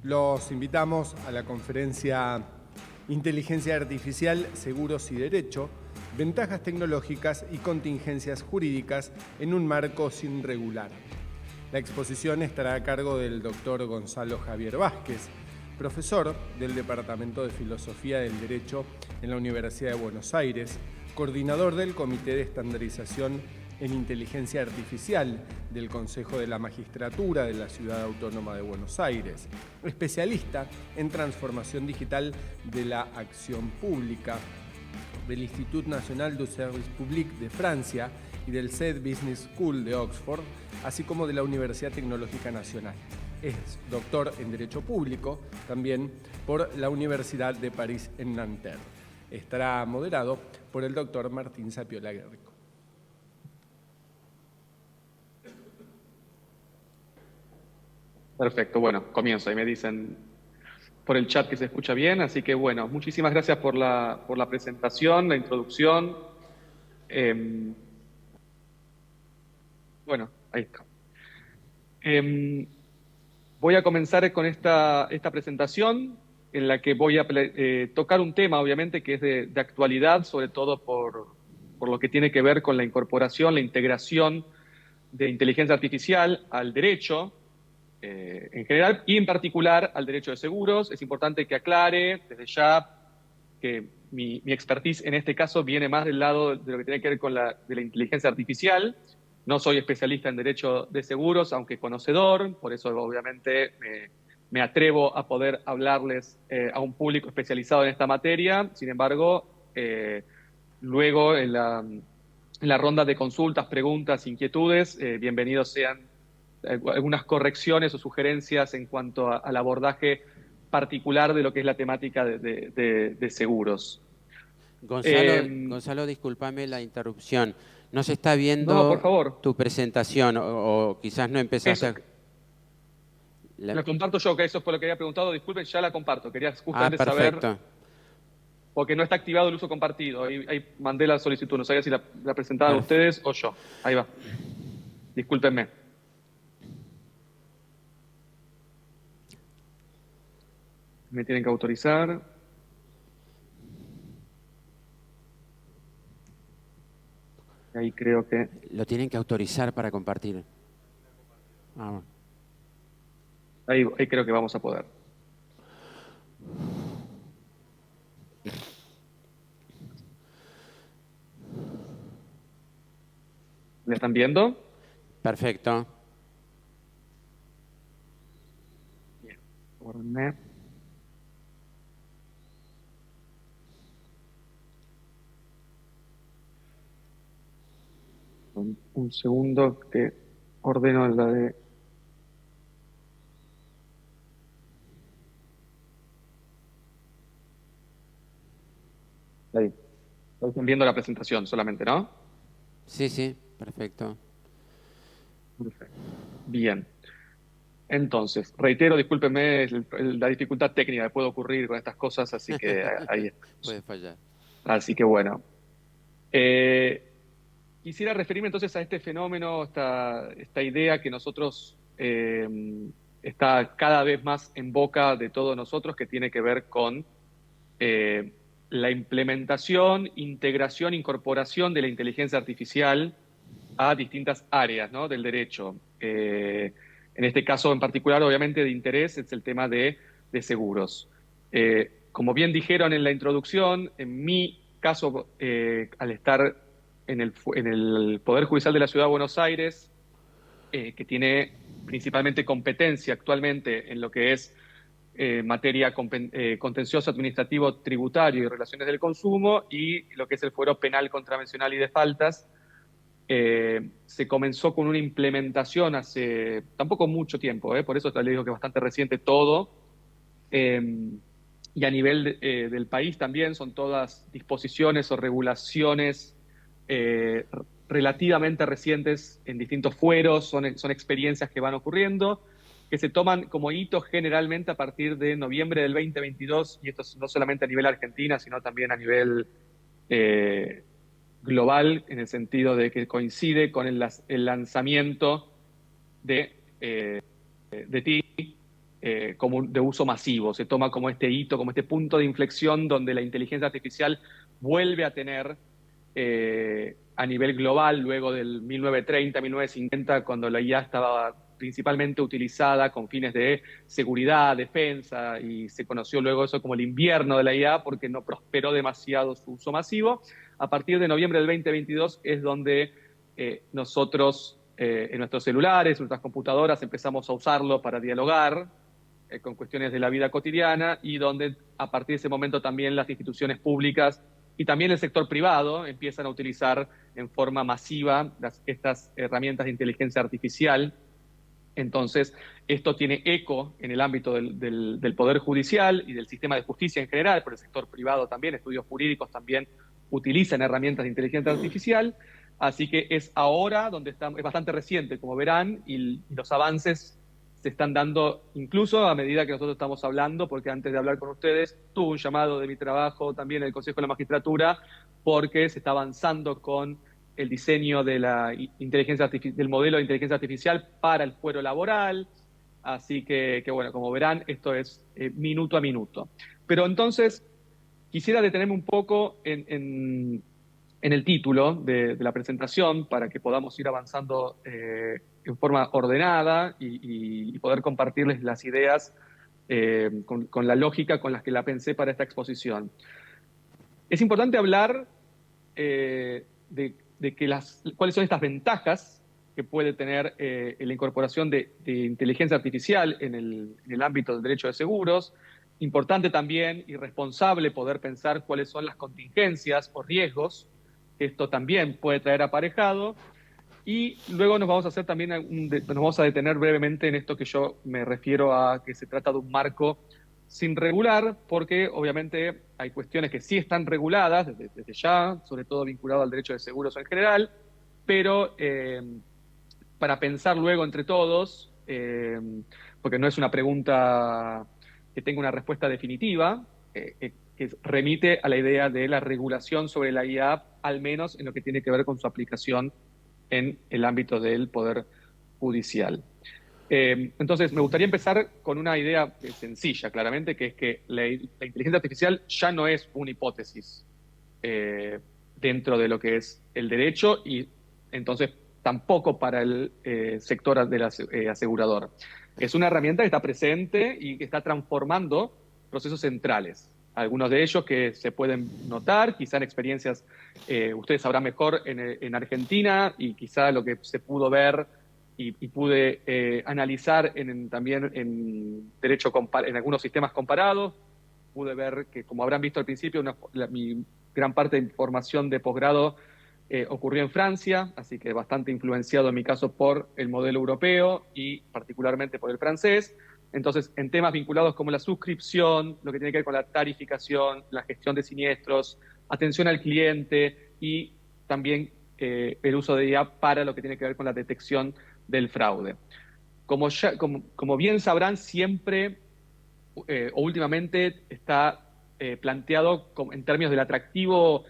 Los invitamos a la conferencia Inteligencia Artificial, Seguros y Derecho, Ventajas Tecnológicas y Contingencias Jurídicas en un marco sin regular. La exposición estará a cargo del doctor Gonzalo Javier Vázquez, profesor del Departamento de Filosofía del Derecho en la Universidad de Buenos Aires, coordinador del Comité de Estandarización en Inteligencia Artificial del Consejo de la Magistratura de la Ciudad Autónoma de Buenos Aires, especialista en transformación digital de la acción pública del Institut National du Service Public de Francia y del SED Business School de Oxford, así como de la Universidad Tecnológica Nacional. Es doctor en Derecho Público, también por la Universidad de París en Nanterre. Estará moderado por el doctor Martín Sapiola Guerrico. Perfecto, bueno, comienzo. Ahí me dicen por el chat que se escucha bien, así que bueno, muchísimas gracias por la presentación, la introducción. Bueno, ahí está. Voy a comenzar con esta presentación en la que voy a tocar un tema, obviamente, que es de actualidad, sobre todo por lo que tiene que ver con la incorporación, la integración de inteligencia artificial al derecho en general y en particular al derecho de seguros. Es importante que aclare desde ya que mi expertise en este caso viene más del lado de lo que tiene que ver con la inteligencia artificial. No soy especialista en derecho de seguros, aunque conocedor, por eso obviamente me atrevo a poder hablarles a un público especializado en esta materia. Sin embargo, luego en la ronda de consultas, preguntas, inquietudes, bienvenidos sean algunas correcciones o sugerencias en cuanto al abordaje particular de lo que es la temática de seguros. Gonzalo, discúlpame la interrupción. No se está No, por viendo favor. tu presentación o quizás no empezaste Eso, la comparto yo, que eso es por lo que había preguntado. Disculpen, ya la comparto. Quería justamente saber, porque no está activado el uso compartido. Ahí mandé la solicitud, no sabía si la presentaban ustedes o yo. Ahí va. Discúlpenme. Me tienen que autorizar. Ahí creo que... Lo tienen que autorizar para compartir. Bueno. Ahí creo que vamos a poder. ¿Me están viendo? Perfecto. Bien. Guárdenme. Un segundo que ordeno la de... Ahí. Están viendo la presentación solamente, ¿no? Sí, sí, perfecto. Perfecto. Bien. Entonces, reitero, discúlpenme la dificultad técnica que puede ocurrir con estas cosas, así que ahí está. Puede fallar. Así que bueno. Quisiera referirme entonces a este fenómeno, esta idea que nosotros está cada vez más en boca de todos nosotros, que tiene que ver con la implementación, integración, incorporación de la inteligencia artificial a distintas áreas, ¿no?, del derecho. En este caso en particular, obviamente, de interés es el tema de seguros. Como bien dijeron en la introducción, en mi caso, al estar en el Poder Judicial de la Ciudad de Buenos Aires, que tiene principalmente competencia actualmente en lo que es materia contencioso administrativo tributario y relaciones del consumo, y lo que es el fuero penal, contravencional y de faltas, se comenzó con una implementación hace tampoco mucho tiempo, por eso les digo que es bastante reciente todo, y a nivel del país también son todas disposiciones o regulaciones relativamente recientes en distintos fueros, son experiencias que van ocurriendo, que se toman como hitos generalmente a partir de noviembre del 2022, y esto no solamente a nivel Argentina, sino también a nivel global, en el sentido de que coincide con el lanzamiento de TI, como de uso masivo. Se toma como este hito, como este punto de inflexión donde la inteligencia artificial vuelve a tener a nivel global, luego del 1930, 1950, cuando la IA estaba principalmente utilizada con fines de seguridad, defensa, y se conoció luego eso como el invierno de la IA porque no prosperó demasiado su uso masivo. A partir de noviembre del 2022 es donde nosotros en nuestros celulares, en nuestras computadoras, empezamos a usarlo para dialogar con cuestiones de la vida cotidiana, y donde a partir de ese momento también las instituciones públicas y también el sector privado empiezan a utilizar en forma masiva estas herramientas de inteligencia artificial. Entonces, esto tiene eco en el ámbito del Poder Judicial y del sistema de justicia en general, pero el sector privado también, estudios jurídicos también utilizan herramientas de inteligencia artificial. Así que es ahora donde estamos, es bastante reciente, como verán, y los avances se están dando incluso a medida que nosotros estamos hablando, porque antes de hablar con ustedes tuve un llamado de mi trabajo también en el Consejo de la Magistratura, porque se está avanzando con el diseño de la inteligencia del modelo de inteligencia artificial para el fuero laboral. Así que bueno, como verán, esto es minuto a minuto. Pero entonces quisiera detenerme un poco en el título de la presentación para que podamos ir avanzando en forma ordenada y poder compartirles las ideas con la lógica con las que la pensé para esta exposición. Es importante hablar de que cuáles son estas ventajas que puede tener la incorporación de inteligencia artificial en el ámbito del derecho de seguros. Importante también y responsable poder pensar cuáles son las contingencias o riesgos que esto también puede traer aparejado. Y luego nos vamos a hacer también nos vamos a detener brevemente en esto que yo me refiero a que se trata de un marco sin regular, porque obviamente hay cuestiones que sí están reguladas desde ya, sobre todo vinculado al derecho de seguros en general, pero para pensar luego entre todos, porque no es una pregunta que tenga una respuesta definitiva, que remite a la idea de la regulación sobre la IA, al menos en lo que tiene que ver con su aplicación en el ámbito del Poder Judicial. Entonces, me gustaría empezar con una idea sencilla, claramente, que es que la inteligencia artificial ya no es una hipótesis dentro de lo que es el derecho, y entonces tampoco para el sector del asegurador. Es una herramienta que está presente y que está transformando procesos centrales. Algunos de ellos que se pueden notar, quizá en experiencias, ustedes sabrán mejor en Argentina, y quizá lo que se pudo ver y pude analizar también en derecho en algunos sistemas comparados. Pude ver que, como habrán visto al principio, mi gran parte de formación de posgrado ocurrió en Francia, así que bastante influenciado en mi caso por el modelo europeo y particularmente por el francés. Entonces, en temas vinculados como la suscripción, lo que tiene que ver con la tarificación, la gestión de siniestros, atención al cliente y también el uso de IA para lo que tiene que ver con la detección del fraude. Como bien sabrán, siempre o últimamente está planteado en términos del atractivo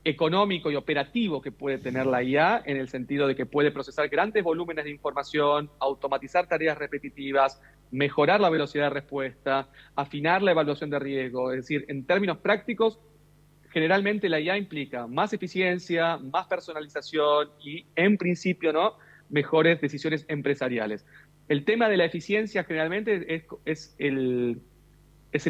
económico y operativo que puede tener la IA, en el sentido de que puede procesar grandes volúmenes de información, automatizar tareas repetitivas, mejorar la velocidad de respuesta, afinar la evaluación de riesgo. Es decir, en términos prácticos, generalmente la IA implica más eficiencia, más personalización y, en principio, ¿no?, mejores decisiones empresariales. El tema de la eficiencia generalmente es el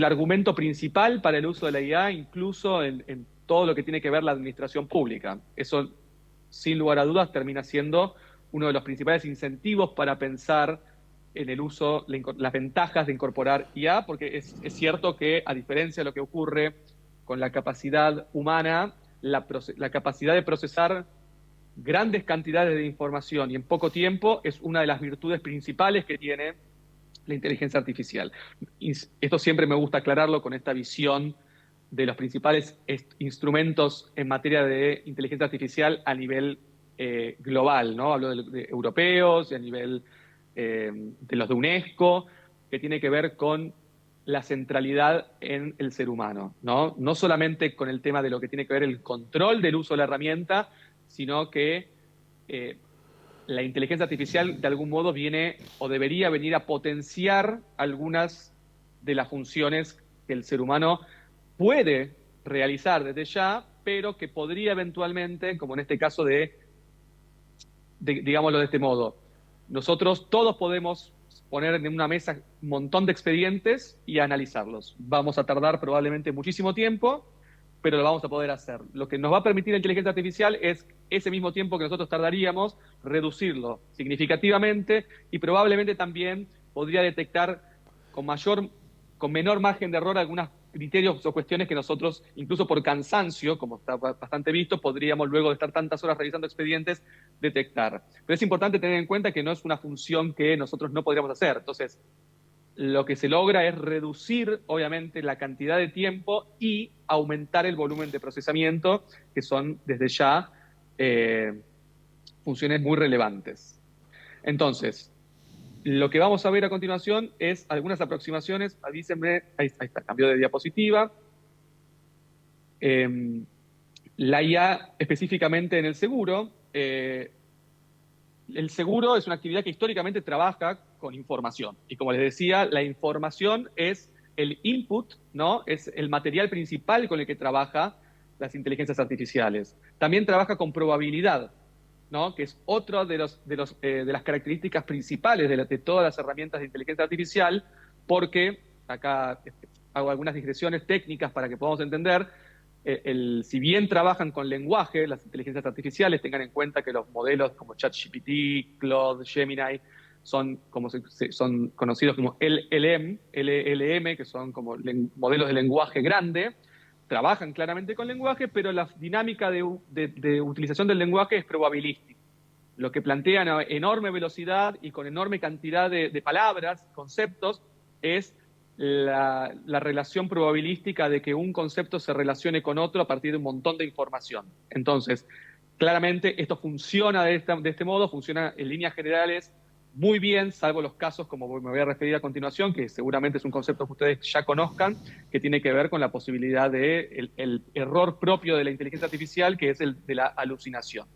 argumento principal para el uso de la IA, incluso en todo lo que tiene que ver la administración pública. Eso, sin lugar a dudas, termina siendo uno de los principales incentivos para pensar en el uso, las ventajas de incorporar IA, porque es cierto que, a diferencia de lo que ocurre con la capacidad humana, la capacidad de procesar grandes cantidades de información y en poco tiempo es una de las virtudes principales que tiene la inteligencia artificial. Y esto siempre me gusta aclararlo con esta visión de los principales instrumentos en materia de inteligencia artificial a nivel global, ¿no? Hablo de europeos y a nivel de los de UNESCO, que tiene que ver con la centralidad en el ser humano, ¿no? No solamente con el tema de lo que tiene que ver el control del uso de la herramienta, sino que la inteligencia artificial de algún modo viene o debería venir a potenciar algunas de las funciones que el ser humano puede realizar desde ya, pero que podría eventualmente, como en este caso digámoslo de este modo, nosotros todos podemos poner en una mesa un montón de expedientes y analizarlos. Vamos a tardar probablemente muchísimo tiempo, pero lo vamos a poder hacer. Lo que nos va a permitir la inteligencia artificial es ese mismo tiempo que nosotros tardaríamos, reducirlo significativamente y probablemente también podría detectar con menor margen de error algunos criterios o cuestiones que nosotros, incluso por cansancio, como está bastante visto, podríamos luego de estar tantas horas revisando expedientes, detectar. Pero es importante tener en cuenta que no es una función que nosotros no podríamos hacer. Entonces, lo que se logra es reducir, obviamente, la cantidad de tiempo y aumentar el volumen de procesamiento, que son desde ya funciones muy relevantes. Entonces, lo que vamos a ver a continuación es algunas aproximaciones. Avísenme, ahí está, cambio de diapositiva. La IA específicamente en el seguro. El seguro es una actividad que históricamente trabaja con información. Y como les decía, la información es el input, ¿no? Es el material principal con el que trabaja las inteligencias artificiales. También trabaja con probabilidad, ¿no? Que es otra de las características principales de todas las herramientas de inteligencia artificial, porque acá hago algunas digresiones técnicas para que podamos entender. Si bien trabajan con lenguaje, las inteligencias artificiales, tengan en cuenta que los modelos como ChatGPT, Claude, Gemini, son conocidos como LLM, que son como modelos de lenguaje grande, trabajan claramente con lenguaje, pero la dinámica de utilización del lenguaje es probabilística. Lo que plantean a enorme velocidad y con enorme cantidad de palabras, conceptos, es la relación probabilística de que un concepto se relacione con otro a partir de un montón de información. Entonces, claramente esto funciona de este modo, funciona en líneas generales muy bien, salvo los casos como me voy a referir a continuación, que seguramente es un concepto que ustedes ya conozcan, que tiene que ver con la posibilidad de el error propio de la inteligencia artificial, que es el de la alucinación.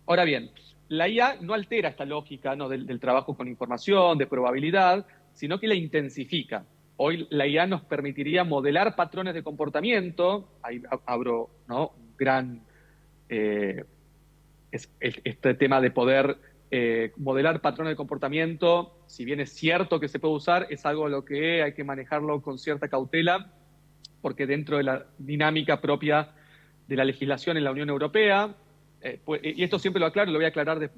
Ahora bien, la IA no altera esta lógica, ¿no? del trabajo con información, de probabilidad, sino que la intensifica. Hoy la IA nos permitiría modelar patrones de comportamiento. Ahí abro, ¿no? Un gran este tema de poder modelar patrones de comportamiento. Si bien es cierto que se puede usar, es algo a lo que hay que manejarlo con cierta cautela, porque dentro de la dinámica propia de la legislación en la Unión Europea, y esto siempre lo aclaro, lo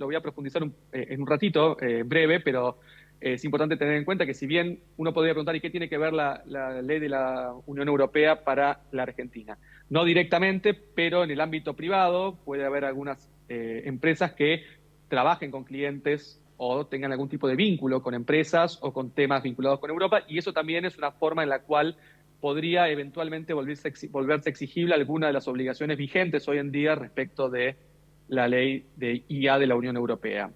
voy a profundizar en un ratito, breve, pero es importante tener en cuenta que si bien uno podría preguntar ¿y qué tiene que ver la ley de la Unión Europea para la Argentina? No directamente, pero en el ámbito privado puede haber algunas empresas que trabajen con clientes o tengan algún tipo de vínculo con empresas o con temas vinculados con Europa, y eso también es una forma en la cual podría eventualmente volverse exigible alguna de las obligaciones vigentes hoy en día respecto de la ley de IA de la Unión Europea.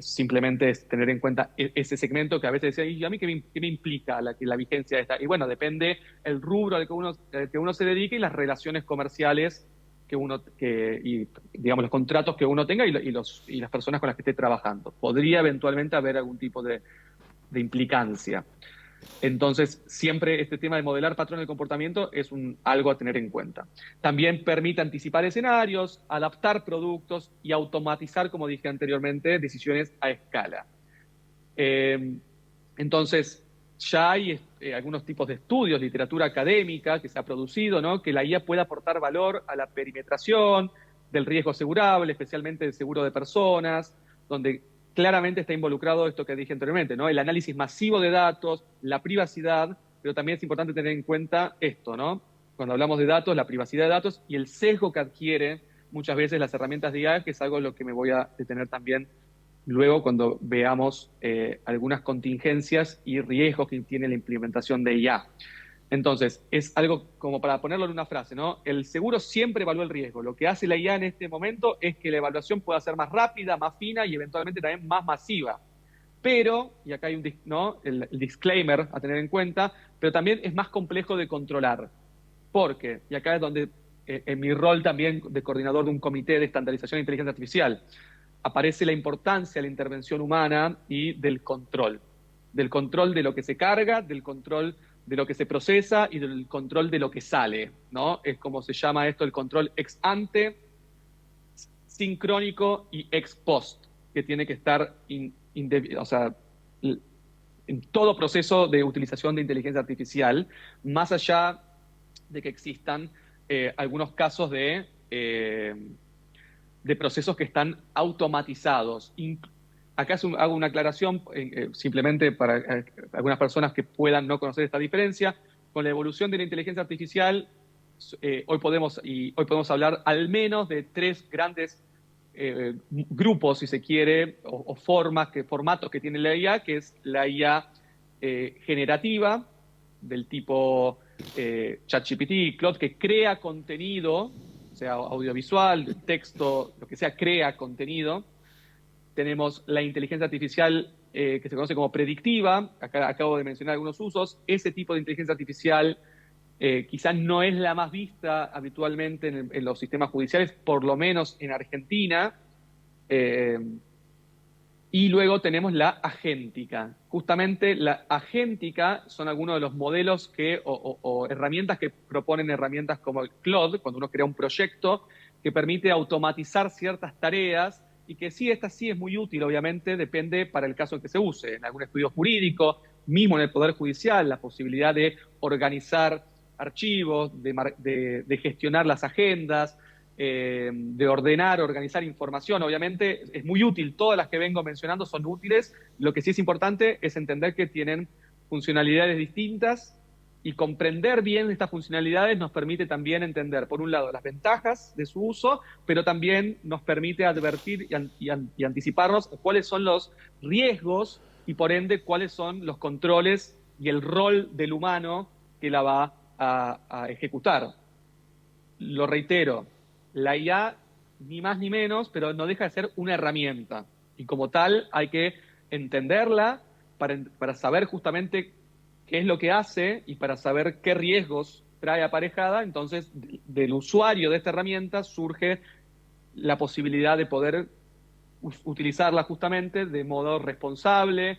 Simplemente es tener en cuenta ese segmento que a veces decía, ¿y a mí qué me implica la vigencia de esta? Y bueno, depende el rubro al que uno se dedique y las relaciones comerciales y digamos los contratos que uno tenga y las personas con las que esté trabajando. Podría eventualmente haber algún tipo de implicancia. Entonces, siempre este tema de modelar patrones de comportamiento es algo a tener en cuenta. También permite anticipar escenarios, adaptar productos y automatizar, como dije anteriormente, decisiones a escala. Entonces, ya hay algunos tipos de estudios, literatura académica que se ha producido, ¿no? Que la IA puede aportar valor a la perimetración del riesgo asegurable, especialmente el seguro de personas, donde claramente está involucrado esto que dije anteriormente, ¿no? El análisis masivo de datos, la privacidad, pero también es importante tener en cuenta esto, ¿no? Cuando hablamos de datos, la privacidad de datos y el sesgo que adquiere muchas veces las herramientas de IA, que es algo en lo que me voy a detener también luego cuando veamos algunas contingencias y riesgos que tiene la implementación de IA. Entonces, es algo como para ponerlo en una frase, ¿no? El seguro siempre evalúa el riesgo. Lo que hace la IA en este momento es que la evaluación pueda ser más rápida, más fina y eventualmente también más masiva. Pero, y acá hay el disclaimer a tener en cuenta, pero también es más complejo de controlar. Porque, y acá es donde en mi rol también de coordinador de un comité de estandarización de inteligencia artificial, aparece la importancia de la intervención humana y del control de lo que se carga, del control de lo que se procesa y del control de lo que sale, ¿no? Es como se llama esto, el control ex ante, sincrónico y ex post, que tiene que estar o sea, en todo proceso de utilización de inteligencia artificial, más allá de que existan algunos casos de procesos que están automatizados. Acá hago una aclaración simplemente para algunas personas que puedan no conocer esta diferencia. Con la evolución de la inteligencia artificial, hoy podemos hablar al menos de tres grandes grupos, si se quiere, o formatos que tiene la IA, que es la IA generativa, del tipo ChatGPT, Claude, que crea contenido, sea audiovisual, texto, lo que sea, crea contenido. Tenemos la inteligencia artificial que se conoce como predictiva, acá acabo de mencionar algunos usos. Ese tipo de inteligencia artificial quizás no es la más vista habitualmente en los sistemas judiciales, por lo menos en Argentina. Y luego tenemos la agéntica. Justamente la agéntica son algunos de los modelos o herramientas que proponen herramientas como el Claude, cuando uno crea un proyecto que permite automatizar ciertas tareas y que sí, esta sí es muy útil, obviamente, depende para el caso en que se use. En algún estudio jurídico, mismo en el Poder Judicial, la posibilidad de organizar archivos, de gestionar las agendas, de ordenar, organizar información. Obviamente es muy útil, todas las que vengo mencionando son útiles. Lo que sí es importante es entender que tienen funcionalidades distintas y comprender bien estas funcionalidades nos permite también entender, por un lado, las ventajas de su uso, pero también nos permite advertir y anticiparnos cuáles son los riesgos y por ende cuáles son los controles y el rol del humano que la va a ejecutar. Lo reitero, la IA ni más ni menos, pero no deja de ser una herramienta. Y como tal hay que entenderla para saber justamente qué es lo que hace y para saber qué riesgos trae aparejada. Entonces, del usuario de esta herramienta surge la posibilidad de poder utilizarla justamente de modo responsable,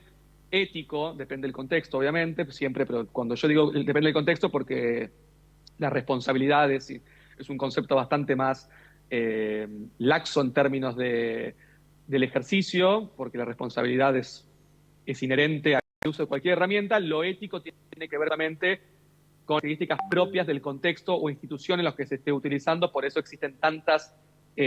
ético, depende del contexto, obviamente, siempre, pero cuando yo digo depende del contexto, porque la responsabilidad es un concepto bastante más laxo en términos del ejercicio, porque la responsabilidad es inherente al uso de cualquier herramienta. Lo ético tiene que ver realmente con características propias del contexto o institución en los que se esté utilizando. Por eso existen tantos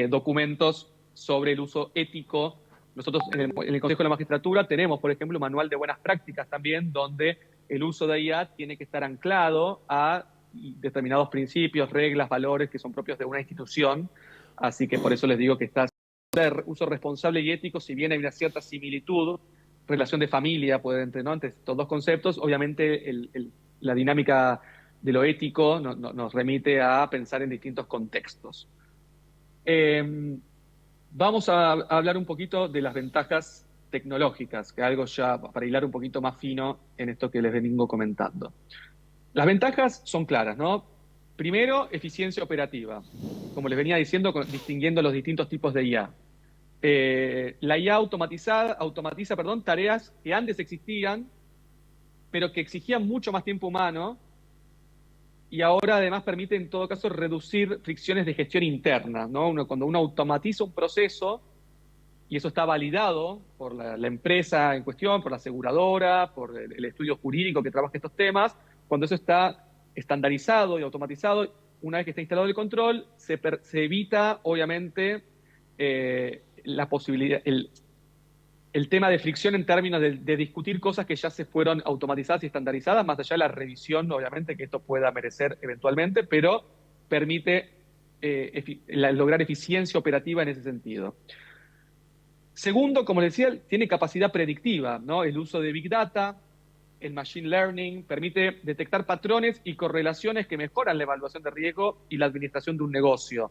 documentos sobre el uso ético. Nosotros en el Consejo de la Magistratura tenemos, por ejemplo, un manual de buenas prácticas también, donde el uso de IA tiene que estar anclado a determinados principios, reglas, valores que son propios de una institución. Así que por eso les digo que está uso responsable y ético, si bien hay una cierta similitud, relación de familia puede entre estos dos conceptos, obviamente la dinámica de lo ético nos remite a pensar en distintos contextos. Vamos a hablar un poquito de las ventajas tecnológicas, que algo ya para hilar un poquito más fino en esto que les vengo comentando. Las ventajas son claras, ¿no? Primero, eficiencia operativa. Como les venía diciendo, distinguiendo los distintos tipos de IA. La IA automatiza tareas que antes existían, pero que exigían mucho más tiempo humano, y ahora además permite en todo caso reducir fricciones de gestión interna, ¿no? Cuando uno automatiza un proceso, y eso está validado por la empresa en cuestión, por la aseguradora, por el estudio jurídico que trabaja estos temas, cuando eso está estandarizado y automatizado, una vez que está instalado el control, se evita, obviamente, la posibilidad, el tema de fricción en términos de discutir cosas que ya se fueron automatizadas y estandarizadas, más allá de la revisión, obviamente, que esto pueda merecer eventualmente, pero permite lograr eficiencia operativa en ese sentido. Segundo, como les decía, tiene capacidad predictiva, ¿no? El uso de Big Data, el Machine Learning, permite detectar patrones y correlaciones que mejoran la evaluación de riesgo y la administración de un negocio.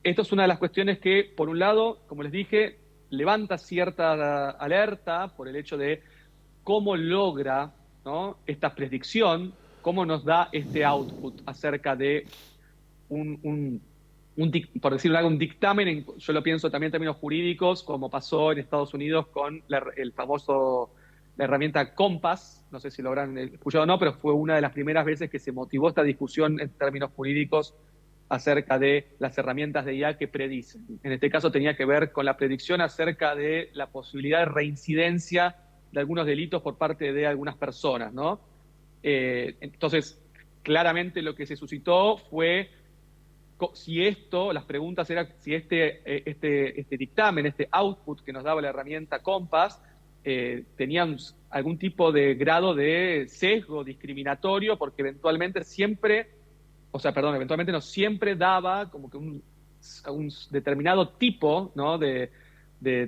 Esto es una de las cuestiones que, por un lado, como les dije, levanta cierta alerta por el hecho de cómo logra, ¿no?, esta predicción, cómo nos da este output acerca de por decirlo algo, un dictamen, yo lo pienso también en términos jurídicos, como pasó en Estados Unidos con la herramienta Compass, no sé si lo habrán escuchado o no, pero fue una de las primeras veces que se motivó esta discusión en términos jurídicos acerca de las herramientas de IA que predicen. En este caso tenía que ver con la predicción acerca de la posibilidad de reincidencia de algunos delitos por parte de algunas personas, ¿no? Entonces, claramente lo que se suscitó fue si las preguntas eran si este dictamen, este output que nos daba la herramienta Compass, tenían algún tipo de grado de sesgo discriminatorio, porque eventualmente no siempre daba como que un determinado tipo, ¿no?, de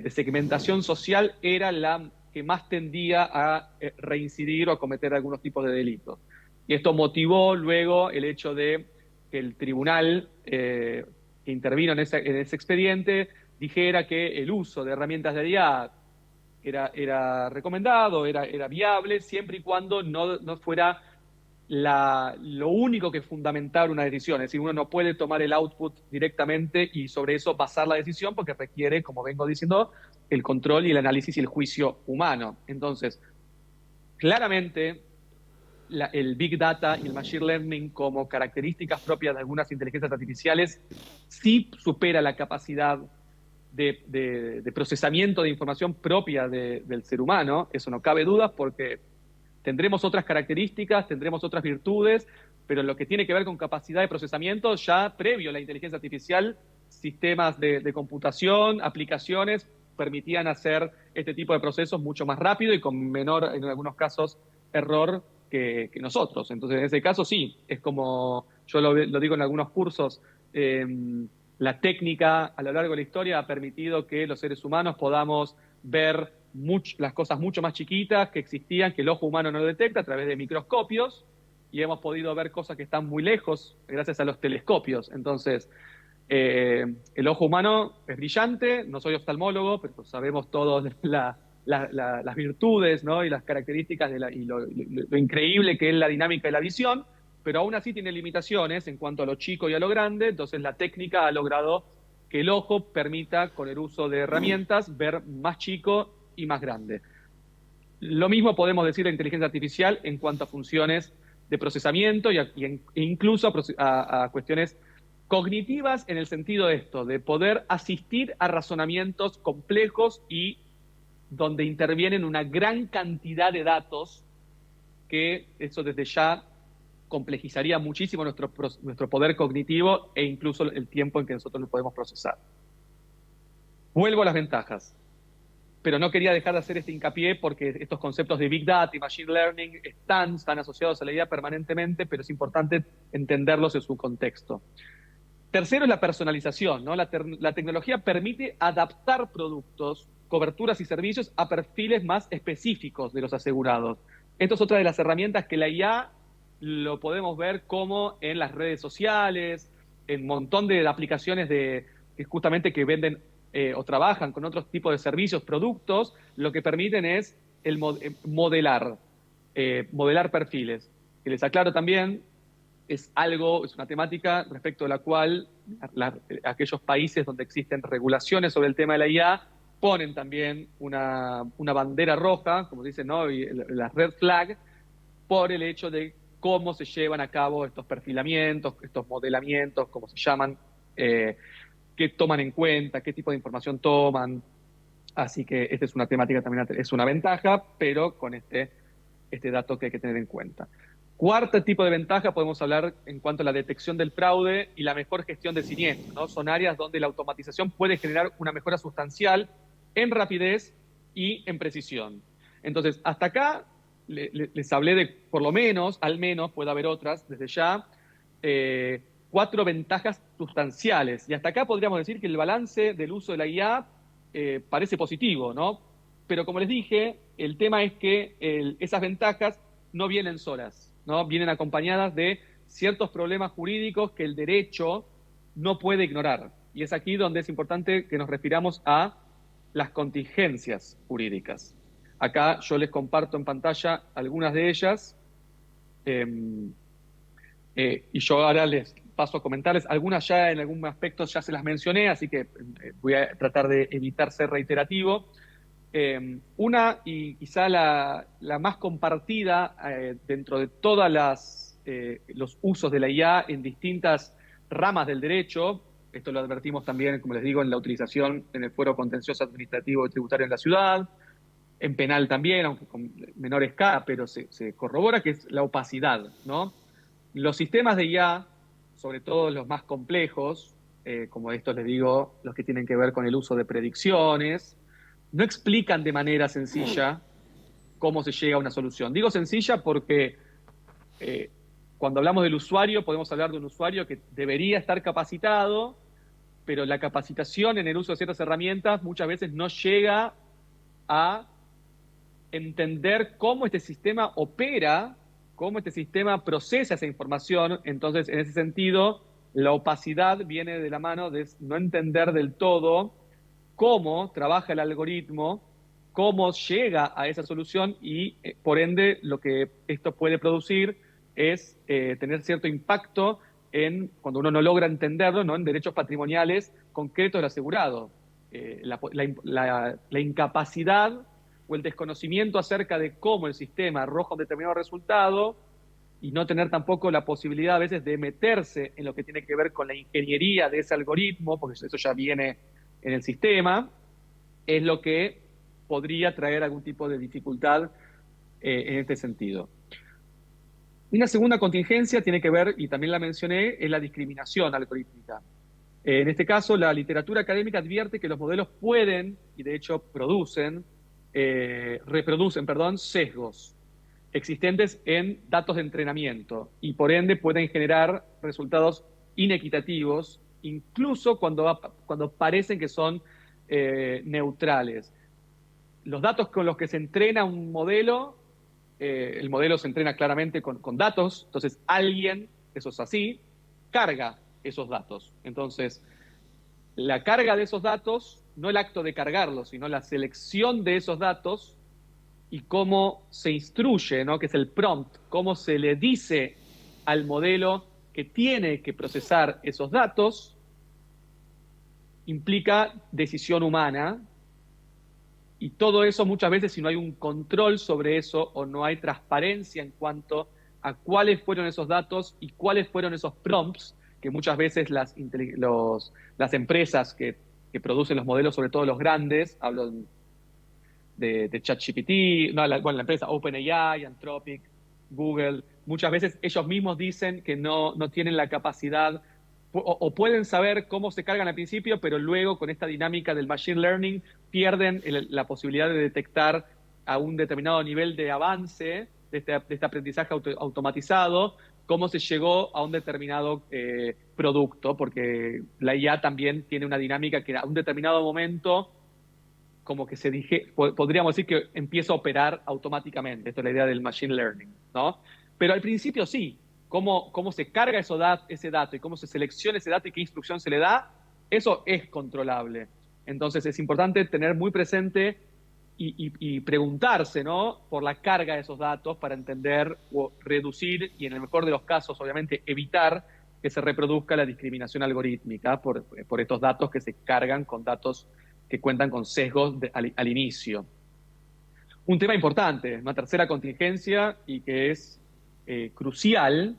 segmentación social era la que más tendía a reincidir o a cometer algunos tipos de delitos. Y esto motivó luego el hecho de que el tribunal que intervino en ese expediente dijera que el uso de herramientas de IA era recomendado, era viable, siempre y cuando no fuera lo único que fundamentara una decisión. Es decir, uno no puede tomar el output directamente y sobre eso basar la decisión, porque requiere, como vengo diciendo, el control y el análisis y el juicio humano. Entonces, claramente, el Big Data y el Machine Learning como características propias de algunas inteligencias artificiales sí supera la capacidad de procesamiento de información propia del ser humano. Eso no cabe duda, porque tendremos otras características, tendremos otras virtudes, pero lo que tiene que ver con capacidad de procesamiento, ya previo a la inteligencia artificial, sistemas de computación, aplicaciones, permitían hacer este tipo de procesos mucho más rápido y con menor, en algunos casos, error que nosotros. Entonces, en ese caso sí, es como yo lo digo en algunos cursos, la técnica a lo largo de la historia ha permitido que los seres humanos podamos ver las cosas mucho más chiquitas que existían, que el ojo humano no detecta, a través de microscopios, y hemos podido ver cosas que están muy lejos gracias a los telescopios. Entonces, el ojo humano es brillante, no soy oftalmólogo, pero sabemos todos las virtudes, ¿no?, y las características y lo increíble que es la dinámica de la visión, pero aún así tiene limitaciones en cuanto a lo chico y a lo grande. Entonces la técnica ha logrado que el ojo permita, con el uso de herramientas, ver más chico y más grande. Lo mismo podemos decir de inteligencia artificial en cuanto a funciones de procesamiento e incluso a cuestiones cognitivas, en el sentido de esto, de poder asistir a razonamientos complejos y donde intervienen una gran cantidad de datos, que eso desde ya complejizaría muchísimo nuestro poder cognitivo e incluso el tiempo en que nosotros lo podemos procesar. Vuelvo a las ventajas, pero no quería dejar de hacer este hincapié, porque estos conceptos de Big Data y Machine Learning están asociados a la IA permanentemente, pero es importante entenderlos en su contexto. Tercero es la personalización, ¿no? La tecnología permite adaptar productos, coberturas y servicios a perfiles más específicos de los asegurados. Esto es otra de las herramientas que la IA lo podemos ver como en las redes sociales, en un montón de aplicaciones que justamente que venden o trabajan con otros tipos de servicios, productos, lo que permiten es modelar perfiles. Y les aclaro también, es una temática respecto a la cual aquellos países donde existen regulaciones sobre el tema de la IA ponen también una bandera roja, como dicen, ¿no?, y la red flag, por el hecho de cómo se llevan a cabo estos perfilamientos, estos modelamientos, como se llaman, qué toman en cuenta, qué tipo de información toman. Así que esta es una temática también, es una ventaja, pero con este dato que hay que tener en cuenta. Cuarto tipo de ventaja, podemos hablar en cuanto a la detección del fraude y la mejor gestión del siniestro, ¿no? Son áreas donde la automatización puede generar una mejora sustancial en rapidez y en precisión. Entonces, hasta acá les hablé de, por lo menos, al menos, puede haber otras desde ya, 4 ventajas sustanciales. Y hasta acá podríamos decir que el balance del uso de la IA parece positivo, ¿no? Pero como les dije, el tema es que esas ventajas no vienen solas, ¿no? Vienen acompañadas de ciertos problemas jurídicos que el derecho no puede ignorar. Y es aquí donde es importante que nos refiramos a las contingencias jurídicas. Acá yo les comparto en pantalla algunas de ellas, y yo ahora paso a comentarles. Algunas ya en algún aspecto ya se las mencioné, así que voy a tratar de evitar ser reiterativo. Una, y quizá la más compartida dentro de todas los usos de la IA en distintas ramas del derecho, esto lo advertimos también, como les digo, en la utilización en el fuero contencioso administrativo y tributario en la ciudad, en penal también, aunque con menor escala, pero se corrobora, que es la opacidad, ¿no? Los sistemas de IA, sobre todo los más complejos, como estos les digo, los que tienen que ver con el uso de predicciones, no explican de manera sencilla cómo se llega a una solución. Digo sencilla porque cuando hablamos del usuario, podemos hablar de un usuario que debería estar capacitado, pero la capacitación en el uso de ciertas herramientas muchas veces no llega a entender cómo este sistema opera, cómo este sistema procesa esa información. Entonces, en ese sentido, la opacidad viene de la mano de no entender del todo cómo trabaja el algoritmo, cómo llega a esa solución y, por ende, lo que esto puede producir es tener cierto impacto cuando uno no logra entenderlo, ¿no? En derechos patrimoniales concretos del asegurado. La incapacidad o el desconocimiento acerca de cómo el sistema arroja un determinado resultado y no tener tampoco la posibilidad a veces de meterse en lo que tiene que ver con la ingeniería de ese algoritmo, porque eso ya viene en el sistema, es lo que podría traer algún tipo de dificultad en este sentido. Una segunda contingencia tiene que ver, y también la mencioné, es la discriminación algorítmica. En este caso, la literatura académica advierte que los modelos pueden, y de hecho reproducen, sesgos existentes en datos de entrenamiento y por ende pueden generar resultados inequitativos, incluso cuando parecen que son neutrales. Los datos con los que se entrena un modelo, el modelo se entrena claramente con datos, entonces alguien, eso es así, carga esos datos. Entonces, la carga de esos datos, no el acto de cargarlos, sino la selección de esos datos y cómo se instruye, ¿no? Que es el prompt, cómo se le dice al modelo que tiene que procesar esos datos, implica decisión humana. Y todo eso muchas veces, si no hay un control sobre eso o no hay transparencia en cuanto a cuáles fueron esos datos y cuáles fueron esos prompts, que muchas veces las empresas que producen los modelos, sobre todo los grandes, hablo de ChatGPT, la empresa OpenAI, Anthropic, Google, muchas veces ellos mismos dicen que no tienen la capacidad o pueden saber cómo se cargan al principio, pero luego con esta dinámica del machine learning pierden la posibilidad de detectar a un determinado nivel de avance de este aprendizaje automatizado, cómo se llegó a un determinado producto, porque la IA también tiene una dinámica que a un determinado momento como que podríamos decir que empieza a operar automáticamente. Esto es la idea del machine learning, ¿no? Pero al principio sí. Cómo se carga ese dato y cómo se selecciona ese dato y qué instrucción se le da, eso es controlable. Entonces es importante tener muy presente y preguntarse, ¿no? Por la carga de esos datos para entender o reducir y en el mejor de los casos, obviamente, evitar que se reproduzca la discriminación algorítmica por estos datos que se cargan con datos que cuentan con sesgos al inicio. Un tema importante, una tercera contingencia y que es crucial,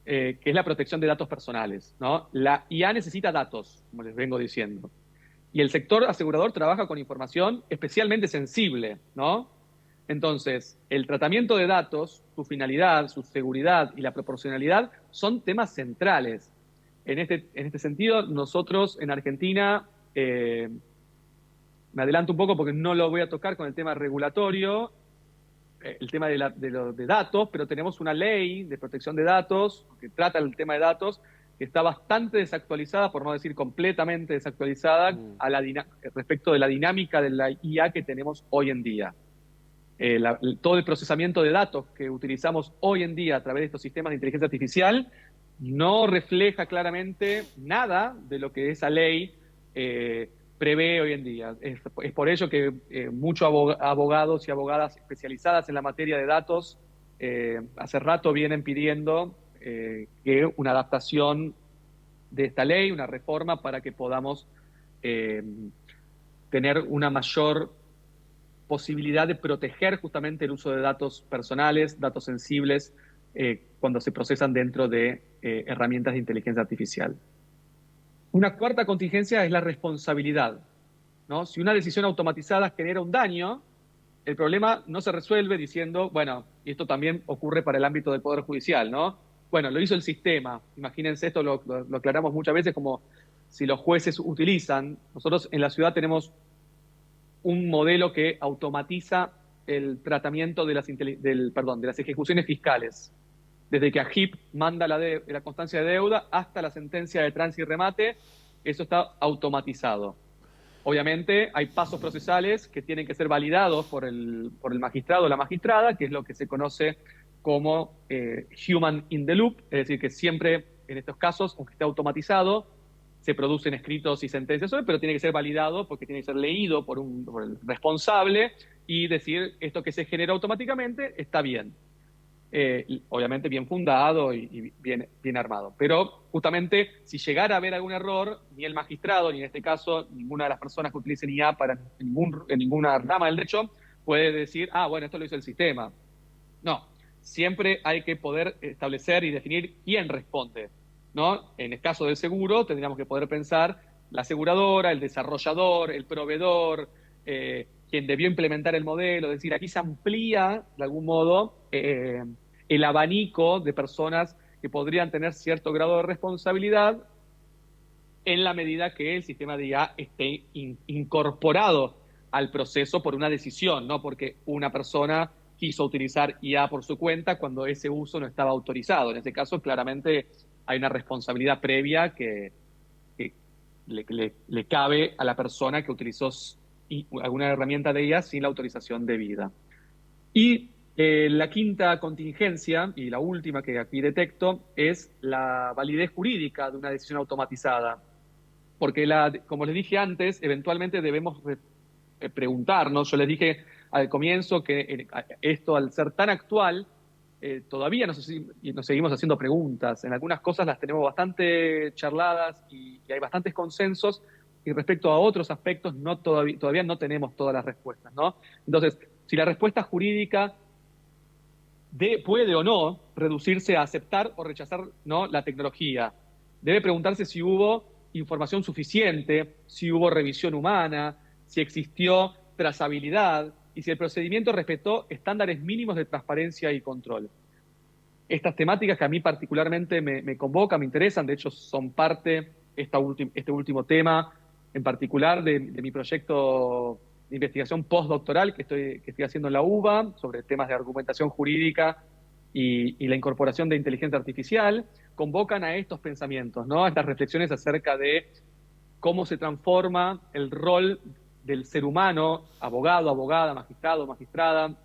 que es la protección de datos personales, ¿no? La IA necesita datos, como les vengo diciendo. Y el sector asegurador trabaja con información especialmente sensible, ¿no? Entonces, el tratamiento de datos, su finalidad, su seguridad y la proporcionalidad son temas centrales. En este sentido, nosotros en Argentina, me adelanto un poco porque no lo voy a tocar con el tema regulatorio, el tema de datos, pero tenemos una ley de protección de datos que trata el tema de datos que está bastante desactualizada, por no decir completamente desactualizada, respecto de la dinámica de la IA que tenemos hoy en día. Todo el procesamiento de datos que utilizamos hoy en día a través de estos sistemas de inteligencia artificial no refleja claramente nada de lo que esa ley prevé hoy en día. Es por ello que muchos abogados y abogadas especializadas en la materia de datos hace rato vienen pidiendo que una adaptación de esta ley, una reforma para que podamos tener una mayor posibilidad de proteger justamente el uso de datos personales, datos sensibles, cuando se procesan dentro de herramientas de inteligencia artificial. Una cuarta contingencia es la responsabilidad, ¿no? Si una decisión automatizada genera un daño, el problema no se resuelve diciendo, bueno, y esto también ocurre para el ámbito del Poder Judicial, ¿no? Bueno, lo hizo el sistema. Imagínense, esto lo aclaramos muchas veces como si los jueces utilizan. Nosotros en la ciudad tenemos un modelo que automatiza el tratamiento de de las ejecuciones fiscales. Desde que AGIP manda la constancia de deuda hasta la sentencia de trance y remate, eso está automatizado. Obviamente hay pasos procesales que tienen que ser validados por el magistrado o la magistrada, que es lo que se conoce como human in the loop, es decir, que siempre en estos casos, aunque esté automatizado, se producen escritos y sentencias sobre, pero tiene que ser validado porque tiene que ser leído por el responsable y decir esto que se genera automáticamente está bien. Obviamente bien fundado y bien armado. Pero justamente si llegara a haber algún error, ni el magistrado, ni en este caso ninguna de las personas que utilicen IA en ninguna rama del derecho, puede decir, ah, bueno, esto lo hizo el sistema. No, siempre hay que poder establecer y definir quién responde, ¿no? En el caso del seguro, tendríamos que poder pensar la aseguradora, el desarrollador, el proveedor, quien debió implementar el modelo. Es decir, aquí se amplía, de algún modo, el abanico de personas que podrían tener cierto grado de responsabilidad en la medida que el sistema de IA esté incorporado al proceso por una decisión, no porque una persona quiso utilizar IA por su cuenta cuando ese uso no estaba autorizado. En ese caso, claramente hay una responsabilidad previa que le cabe a la persona que utilizó alguna herramienta de IA sin la autorización debida. Y la quinta contingencia, y la última que aquí detecto, es la validez jurídica de una decisión automatizada. Porque, como les dije antes, eventualmente debemos preguntarnos. Yo les dije al comienzo que esto, al ser tan actual, todavía nos seguimos haciendo preguntas. En algunas cosas las tenemos bastante charladas y hay bastantes consensos, y respecto a otros aspectos todavía no tenemos todas las respuestas, ¿no? Entonces, si la respuesta jurídica puede o no reducirse a aceptar o rechazar, ¿no?, la tecnología, debe preguntarse si hubo información suficiente, si hubo revisión humana, si existió trazabilidad y si el procedimiento respetó estándares mínimos de transparencia y control. Estas temáticas que a mí particularmente me convocan, me interesan, de hecho son parte, este último tema en particular, de mi proyecto de investigación postdoctoral que estoy haciendo en la UBA sobre temas de argumentación jurídica y la incorporación de inteligencia artificial, convocan a estos pensamientos, ¿no? A estas reflexiones acerca de cómo se transforma el rol del ser humano, abogado, abogada, magistrado, magistrada,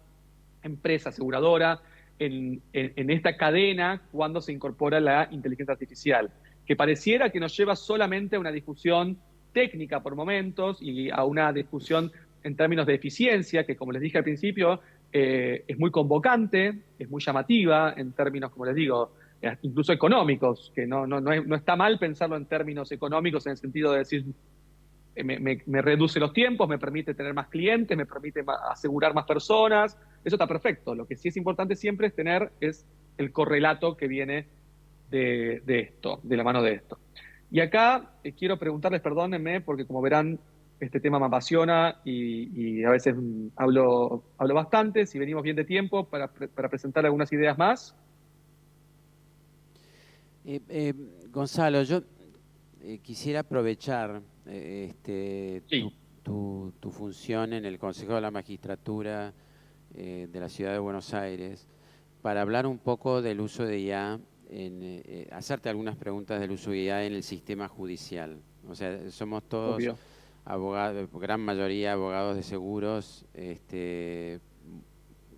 empresa, aseguradora, en esta cadena cuando se incorpora la inteligencia artificial, que pareciera que nos lleva solamente a una discusión técnica por momentos y a una discusión en términos de eficiencia, que como les dije al principio, es muy convocante, es muy llamativa en términos, como les digo, incluso económicos, que no está mal pensarlo en términos económicos en el sentido de decir, me reduce los tiempos, me permite tener más clientes, me permite asegurar más personas, eso está perfecto. Lo que sí es importante siempre es tener el correlato que viene de esto, de la mano de esto. Y acá quiero preguntarles, perdónenme, porque como verán, este tema me apasiona y a veces hablo bastante. Si venimos bien de tiempo para presentar algunas ideas más. Gonzalo, yo quisiera aprovechar Sí. tu función en el Consejo de la Magistratura de la Ciudad de Buenos Aires para hablar un poco del uso de IA, hacerte algunas preguntas del uso de IA en el sistema judicial. O sea, somos todos Obvio. abogados, gran mayoría abogados de seguros,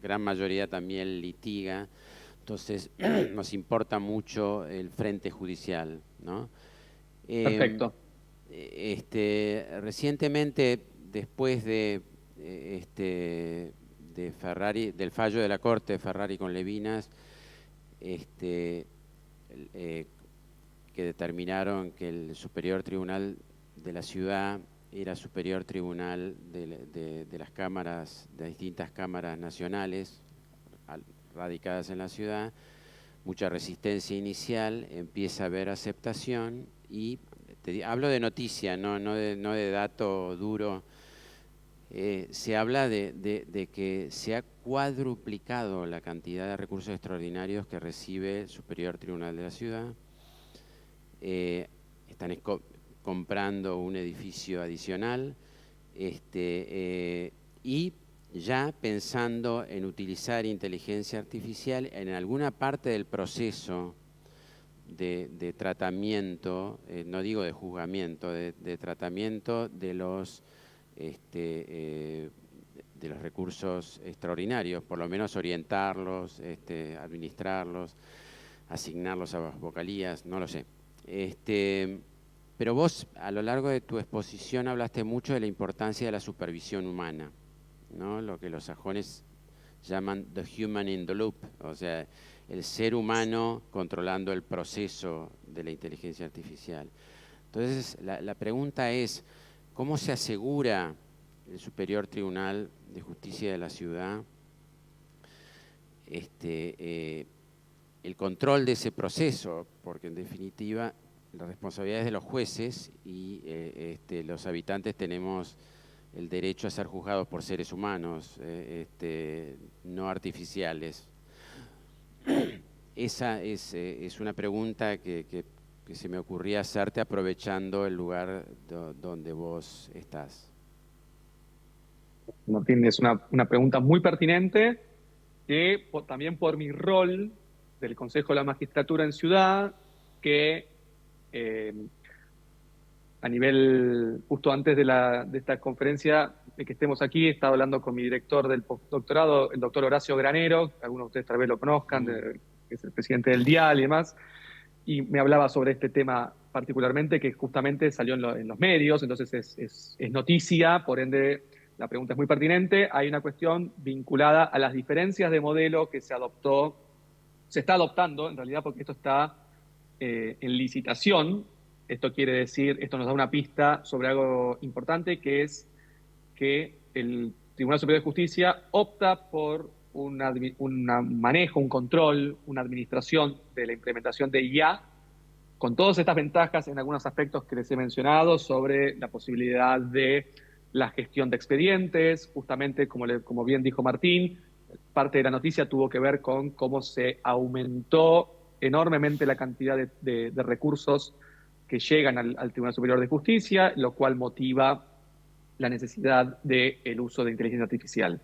gran mayoría también litiga. Entonces, nos importa mucho el frente judicial, ¿no? Perfecto. Recientemente, después de Ferrari, del fallo de la Corte de Ferrari con Levinas, que determinaron que el Superior Tribunal de la Ciudad era superior tribunal de las cámaras, de distintas cámaras nacionales radicadas en la ciudad. Mucha resistencia inicial, empieza a haber aceptación y hablo de noticia, no de dato duro. Se habla de que se ha cuadruplicado la cantidad de recursos extraordinarios que recibe el Superior Tribunal de la Ciudad. Están comprando un edificio adicional y ya pensando en utilizar inteligencia artificial en alguna parte del proceso de tratamiento, no digo de juzgamiento, de tratamiento de los recursos extraordinarios, por lo menos orientarlos, administrarlos, asignarlos a vocalías, no lo sé. Pero vos, a lo largo de tu exposición, hablaste mucho de la importancia de la supervisión humana, ¿no? Lo que los sajones llaman the human in the loop, o sea, el ser humano controlando el proceso de la inteligencia artificial. Entonces, la pregunta es, ¿cómo se asegura el Superior Tribunal de Justicia de la Ciudad el control de ese proceso? Porque en definitiva la responsabilidad es de los jueces y los habitantes tenemos el derecho a ser juzgados por seres humanos, no artificiales. Esa es una pregunta que se me ocurría hacerte aprovechando el lugar donde vos estás. Martín, es una pregunta muy pertinente que también por mi rol del Consejo de la Magistratura en Ciudad, que a nivel, justo antes de esta conferencia, de que estemos aquí, he estado hablando con mi director del postdoctorado, el doctor Horacio Granero, que algunos de ustedes tal vez lo conozcan, que es el presidente del DIAL y demás, y me hablaba sobre este tema particularmente, que justamente salió en los medios, entonces es noticia, por ende la pregunta es muy pertinente. Hay una cuestión vinculada a las diferencias de modelo que se está adoptando, en realidad, porque esto está en licitación. Esto quiere decir, esto nos da una pista sobre algo importante, que es que el Tribunal Superior de Justicia opta por un manejo, un control, una administración de la implementación de IA, con todas estas ventajas en algunos aspectos que les he mencionado sobre la posibilidad de la gestión de expedientes, justamente como bien dijo Martín, parte de la noticia tuvo que ver con cómo se aumentó enormemente la cantidad de recursos que llegan al Tribunal Superior de Justicia, lo cual motiva la necesidad del uso de inteligencia artificial.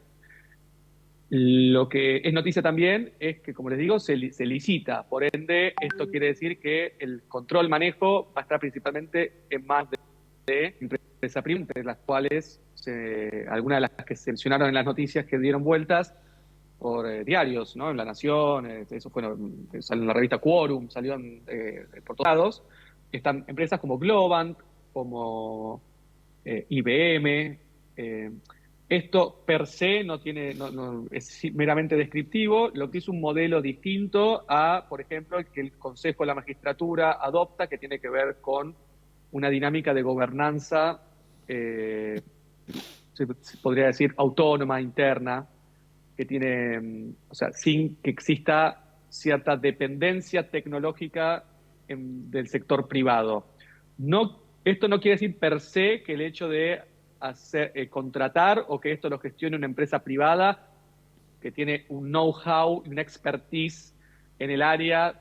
Lo que es noticia también es que, como les digo, se licita. Por ende, esto quiere decir que el control-manejo va a estar principalmente en manos de empresas privadas, entre las cuales algunas de las que se mencionaron en las noticias que dieron vueltas por diarios, ¿no? En La Nación, eso fue, salió en la revista Quorum, salió por todos lados. Están empresas como Globant, como IBM. Esto per se es meramente descriptivo, lo que es un modelo distinto a, por ejemplo, el que el Consejo de la Magistratura adopta, que tiene que ver con una dinámica de gobernanza, se podría decir, autónoma, interna, que tiene, o sea, sin que exista cierta dependencia tecnológica del sector privado. Esto no quiere decir per se que el hecho de contratar o que esto lo gestione una empresa privada que tiene un know-how y una expertise en el área,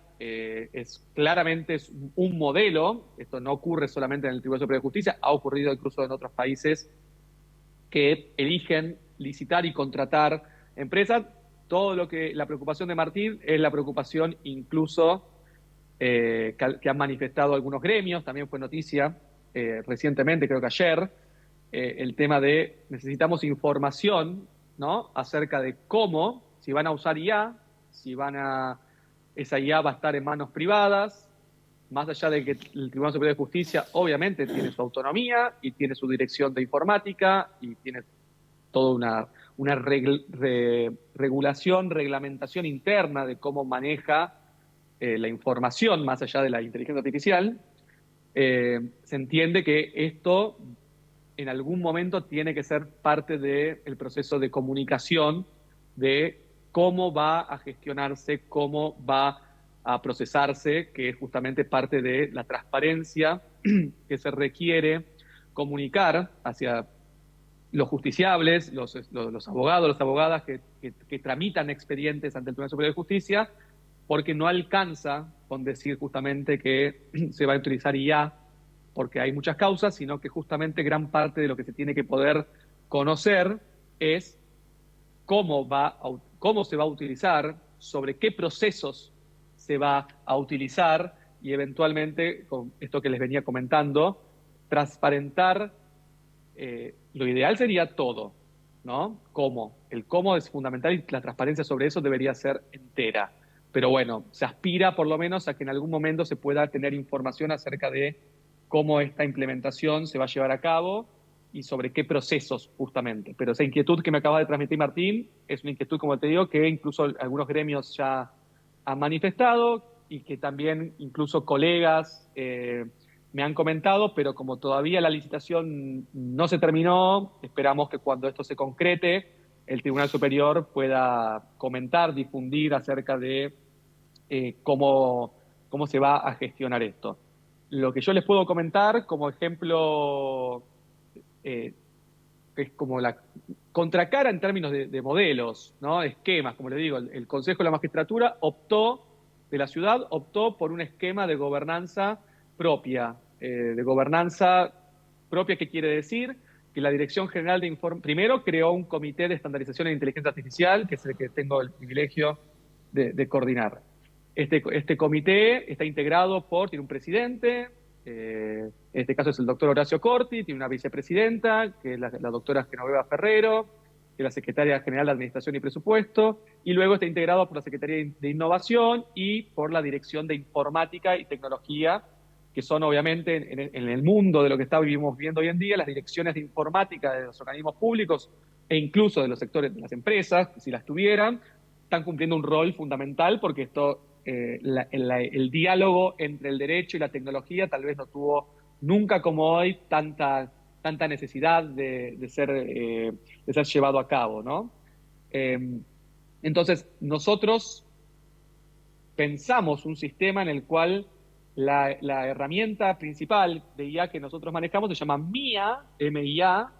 claramente es un modelo. Esto no ocurre solamente en el Tribunal Superior de Justicia, ha ocurrido incluso en otros países que eligen licitar y contratar empresas. La preocupación de Martín es la preocupación incluso que han manifestado algunos gremios, también fue noticia recientemente, creo que ayer, el tema de necesitamos información, ¿no?, acerca de cómo, si van a usar IA, esa IA va a estar en manos privadas, más allá de que el Tribunal Superior de Justicia obviamente tiene su autonomía y tiene su dirección de informática y tiene toda una regulación, reglamentación interna de cómo maneja la información más allá de la inteligencia artificial, se entiende que esto en algún momento tiene que ser parte del proceso de comunicación de cómo va a gestionarse, cómo va a procesarse, que es justamente parte de la transparencia que se requiere comunicar hacia los justiciables, los abogados, las abogadas que tramitan expedientes ante el Tribunal Superior de Justicia, porque no alcanza con decir justamente que se va a utilizar IA porque hay muchas causas, sino que justamente gran parte de lo que se tiene que poder conocer es cómo se va a utilizar, sobre qué procesos se va a utilizar y eventualmente, con esto que les venía comentando, transparentar. Lo ideal sería todo, ¿no? Cómo. El cómo es fundamental y la transparencia sobre eso debería ser entera. Pero bueno, se aspira por lo menos a que en algún momento se pueda tener información acerca de cómo esta implementación se va a llevar a cabo y sobre qué procesos justamente. Pero esa inquietud que me acaba de transmitir Martín es una inquietud, como te digo, que incluso algunos gremios ya han manifestado y que también incluso colegas me han comentado, pero como todavía la licitación no se terminó, esperamos que cuando esto se concrete, el Tribunal Superior pueda comentar, difundir acerca de cómo se va a gestionar esto. Lo que yo les puedo comentar como ejemplo, es como la contracara en términos de modelos, ¿no? Esquemas, como les digo, el Consejo de la Magistratura de la ciudad optó por un esquema de gobernanza propia. De gobernanza propia, ¿qué quiere decir? Que la Dirección General de Informe, primero creó un comité de estandarización en inteligencia artificial, que es el que tengo el privilegio de coordinar. Este comité está integrado tiene un presidente, en este caso es el doctor Horacio Corti, tiene una vicepresidenta, que es la doctora Genoveva Ferrero, que es la secretaria general de Administración y Presupuesto, y luego está integrado por la Secretaría de Innovación y por la Dirección de Informática y Tecnología, que son obviamente en el mundo de lo que vivimos viendo hoy en día, las direcciones de informática de los organismos públicos e incluso de los sectores de las empresas, si las tuvieran, están cumpliendo un rol fundamental porque el diálogo entre el derecho y la tecnología tal vez no tuvo nunca como hoy tanta necesidad de ser llevado a cabo, ¿no? Entonces, nosotros pensamos un sistema en el cual la herramienta principal de IA que nosotros manejamos se llama MIA, M-I-A,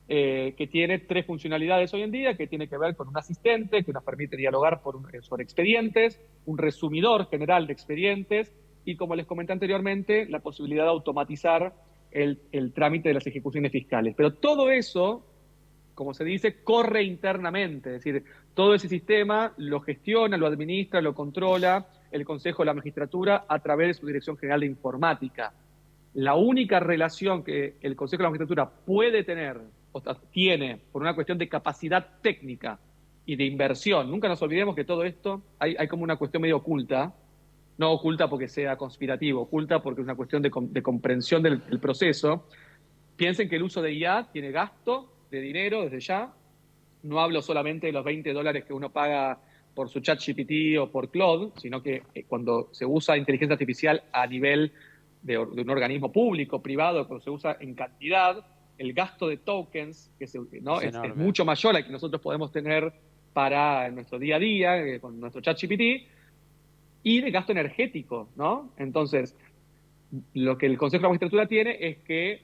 que tiene 3 funcionalidades hoy en día, que tiene que ver con un asistente que nos permite dialogar sobre expedientes, un resumidor general de expedientes y, como les comenté anteriormente, la posibilidad de automatizar el trámite de las ejecuciones fiscales. Pero todo eso, como se dice, corre internamente, es decir, todo ese sistema lo gestiona, lo administra, lo controla el Consejo de la Magistratura a través de su Dirección General de Informática. La única relación que el Consejo de la Magistratura puede tener, o tiene, por una cuestión de capacidad técnica y de inversión, nunca nos olvidemos que todo esto hay como una cuestión medio oculta, no oculta porque sea conspirativo, oculta porque es una cuestión de comprensión del proceso. Piensen que el uso de IA tiene gasto de dinero desde ya. No hablo solamente de los $20 que uno paga por su ChatGPT o por Claude, sino que cuando se usa inteligencia artificial a nivel de un organismo público, privado, cuando se usa en cantidad, el gasto de tokens ¿no? es mucho mayor al que nosotros podemos tener para nuestro día a día con nuestro ChatGPT, y de gasto energético, ¿no? Entonces, lo que el Consejo de la Magistratura tiene es que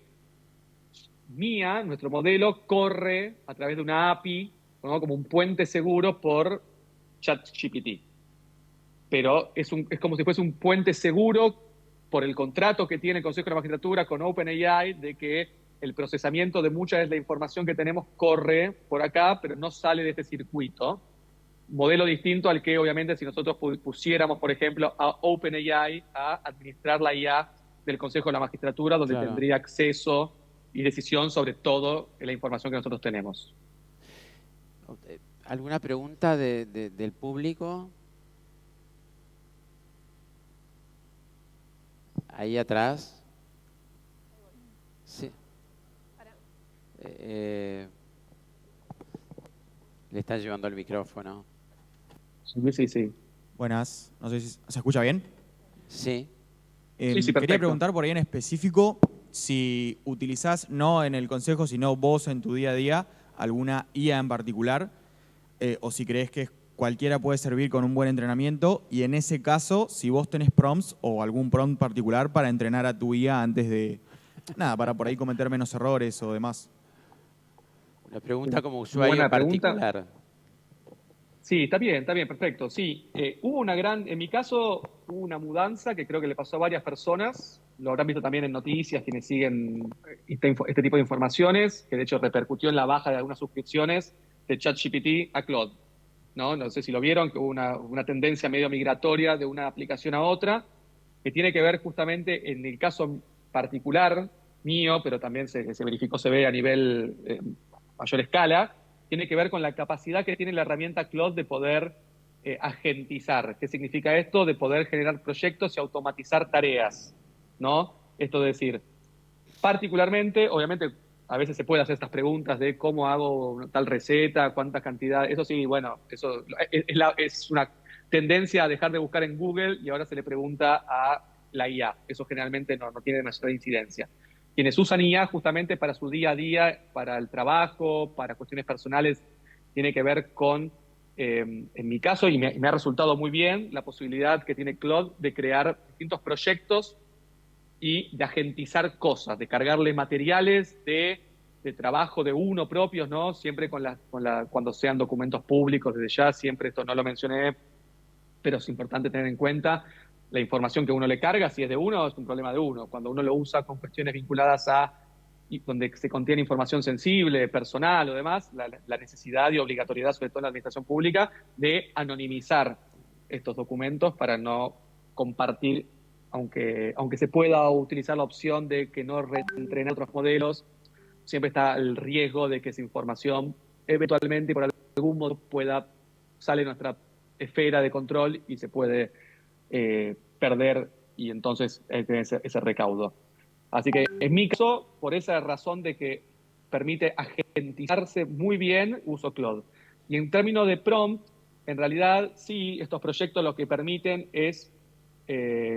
MIA, nuestro modelo, corre a través de una API, ¿no? Como un puente seguro por ChatGPT. Pero es como si fuese un puente seguro por el contrato que tiene el Consejo de la Magistratura con OpenAI de que el procesamiento de mucha de la información que tenemos corre por acá, pero no sale de este circuito. Modelo distinto al que, obviamente, si nosotros pusiéramos, por ejemplo, a OpenAI a administrar la IA del Consejo de la Magistratura, donde tendría acceso y decisión sobre toda la información que nosotros tenemos. ¿Alguna pregunta del público? Ahí atrás. Sí. Le está llevando el micrófono. Sí, sí, sí. Buenas, no sé si se escucha bien. Sí. Sí, perfecto. Quería preguntar por ahí en específico si utilizás, no en el consejo, sino vos en tu día a día, alguna IA en particular, o si crees que cualquiera puede servir con un buen entrenamiento, y en ese caso, si vos tenés prompts o algún prompt particular para entrenar a tu IA antes de, nada, para por ahí cometer menos errores o demás. Una pregunta como usuario Buena pregunta. particular. Sí, está bien, perfecto. Sí, en mi caso, hubo una mudanza que creo que le pasó a varias personas. Lo habrán visto también en noticias, quienes siguen este tipo de informaciones, que de hecho repercutió en la baja de algunas suscripciones de ChatGPT a Claude. No sé si lo vieron, que hubo una tendencia medio migratoria de una aplicación a otra, que tiene que ver justamente en el caso particular mío, pero también se verificó, se ve a nivel mayor escala, tiene que ver con la capacidad que tiene la herramienta Claude de poder agentizar. ¿Qué significa esto? De poder generar proyectos y automatizar tareas, ¿no? Esto es decir, particularmente, obviamente, a veces se puede hacer estas preguntas de cómo hago tal receta, cuánta cantidad. Eso sí, bueno, eso es una tendencia a dejar de buscar en Google y ahora se le pregunta a la IA. Eso generalmente no tiene demasiada incidencia. Quienes usan IA justamente para su día a día, para el trabajo, para cuestiones personales, tiene que ver con, en mi caso, y me ha resultado muy bien, la posibilidad que tiene Claude de crear distintos proyectos y de agentizar cosas, de cargarle materiales de trabajo de uno propios, ¿no? Siempre cuando sean documentos públicos, desde ya, siempre esto no lo mencioné, pero es importante tener en cuenta la información que uno le carga, si es de uno, es un problema de uno. Cuando uno lo usa con cuestiones vinculadas y donde se contiene información sensible, personal o demás, la necesidad y obligatoriedad, sobre todo en la administración pública, de anonimizar estos documentos para no compartir, aunque se pueda utilizar la opción de que no reentren otros modelos, siempre está el riesgo de que esa información eventualmente por algún modo sale de nuestra esfera de control y se puede perder y entonces tener ese recaudo. Así que en mi caso, por esa razón de que permite agentizarse muy bien, uso Claude. Y en términos de prompt, en realidad sí, estos proyectos lo que permiten es,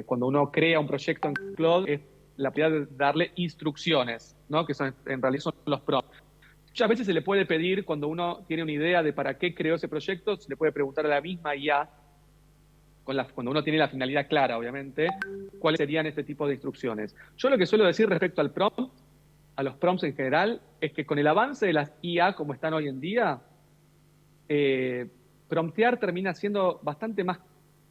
cuando uno crea un proyecto en Claude, es la posibilidad de darle instrucciones, ¿no? Que en realidad son los prompts. Muchas veces se le puede pedir, cuando uno tiene una idea de para qué creó ese proyecto, se le puede preguntar a la misma IA, cuando uno tiene la finalidad clara, obviamente, cuáles serían este tipo de instrucciones. Yo lo que suelo decir respecto al prompt, a los prompts en general, es que con el avance de las IA como están hoy en día, promptear termina siendo bastante más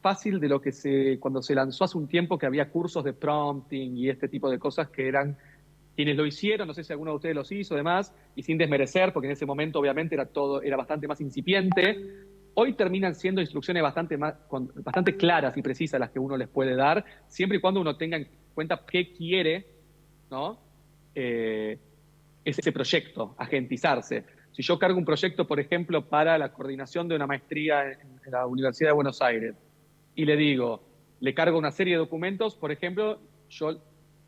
fácil de lo que cuando se lanzó hace un tiempo, que había cursos de prompting y este tipo de cosas que eran quienes lo hicieron, no sé si alguno de ustedes los hizo, además, y sin desmerecer, porque en ese momento obviamente era bastante más incipiente. Hoy terminan siendo instrucciones bastante claras y precisas las que uno les puede dar, siempre y cuando uno tenga en cuenta qué quiere, ¿no? Ese proyecto, agentizarse. Si yo cargo un proyecto, por ejemplo, para la coordinación de una maestría en la Universidad de Buenos Aires, y le cargo una serie de documentos, por ejemplo,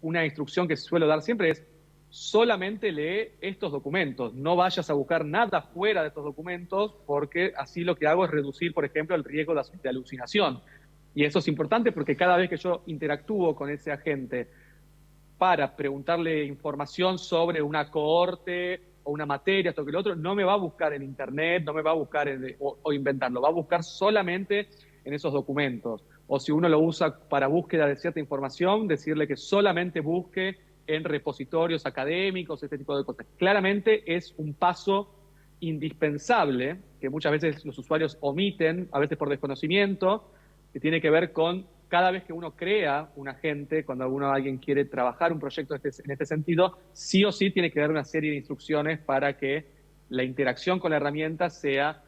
una instrucción que suelo dar siempre es: solamente lee estos documentos, no vayas a buscar nada fuera de estos documentos, porque así lo que hago es reducir, por ejemplo, el riesgo de alucinación. Y eso es importante porque cada vez que yo interactúo con ese agente para preguntarle información sobre una cohorte o una materia, esto que lo otro, no me va a buscar en internet, no me va a buscar o inventarlo, va a buscar solamente en esos documentos. O si uno lo usa para búsqueda de cierta información, decirle que solamente busque en repositorios académicos, este tipo de cosas. Claramente es un paso indispensable que muchas veces los usuarios omiten, a veces por desconocimiento, que tiene que ver con cada vez que uno crea un agente, cuando alguien quiere trabajar un proyecto en este sentido, sí o sí tiene que dar una serie de instrucciones para que la interacción con la herramienta sea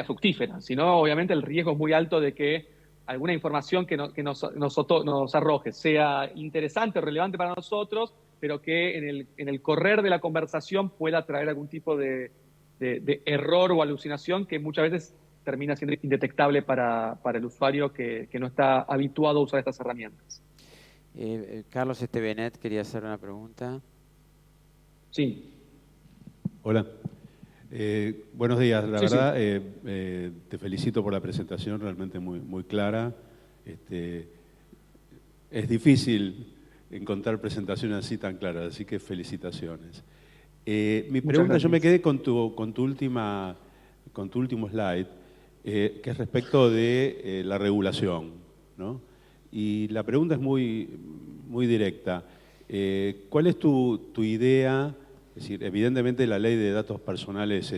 fructífera. Si no, obviamente el riesgo es muy alto de que alguna información que nos arroje sea interesante o relevante para nosotros, pero que en el correr de la conversación pueda traer algún tipo de error o alucinación que muchas veces termina siendo indetectable para el usuario que no está habituado a usar estas herramientas. Carlos Estevenet quería hacer una pregunta. Sí. Hola. Buenos días, la Sí, sí. verdad te felicito por la presentación, realmente muy clara. Es difícil encontrar presentaciones así tan claras, así que felicitaciones. Mi Muchas pregunta, yo me gracias. quedé con tu último slide, que es respecto de la regulación, ¿no? Y la pregunta es muy directa. ¿Cuál es tu idea? Es decir, evidentemente la ley de datos personales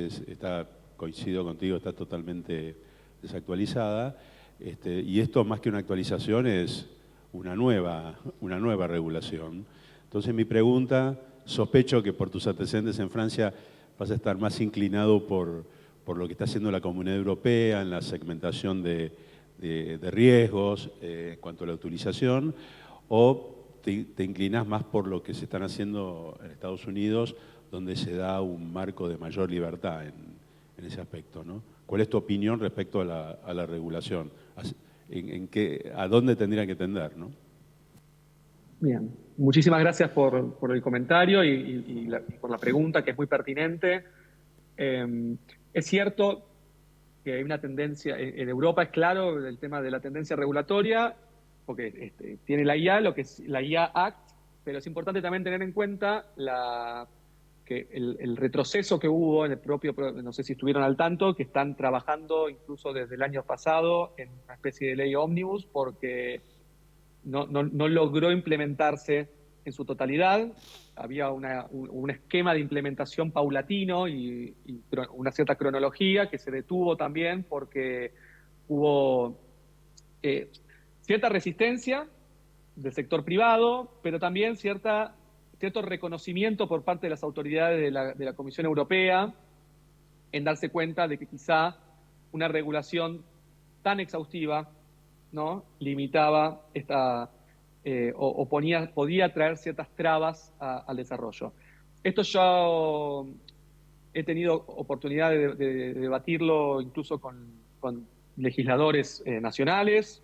coincido contigo, está totalmente desactualizada. Y esto, más que una actualización, es una nueva regulación. Entonces mi pregunta, sospecho que por tus antecedentes en Francia vas a estar más inclinado por lo que está haciendo la Comunidad Europea en la segmentación de riesgos en cuanto a la utilización, o te inclinás más por lo que se están haciendo en Estados Unidos, donde se da un marco de mayor libertad en ese aspecto, ¿no? ¿Cuál es tu opinión respecto a la regulación? ¿A dónde tendría que tender, ¿no? Bien, muchísimas gracias por el comentario y por la pregunta, que es muy pertinente. Es cierto que hay una tendencia, en Europa es claro el tema de la tendencia regulatoria, porque tiene la IA, lo que es la IA Act, pero es importante también tener en cuenta que el retroceso que hubo en el propio, no sé si estuvieron al tanto, que están trabajando incluso desde el año pasado en una especie de ley ómnibus, porque no logró implementarse en su totalidad. Había un esquema de implementación paulatino y una cierta cronología que se detuvo también porque hubo cierta resistencia del sector privado, pero también cierto reconocimiento por parte de las autoridades de la Comisión Europea en darse cuenta de que quizá una regulación tan exhaustiva, ¿no?, limitaba podía traer ciertas trabas al desarrollo. Esto yo he tenido oportunidad de debatirlo incluso con legisladores nacionales.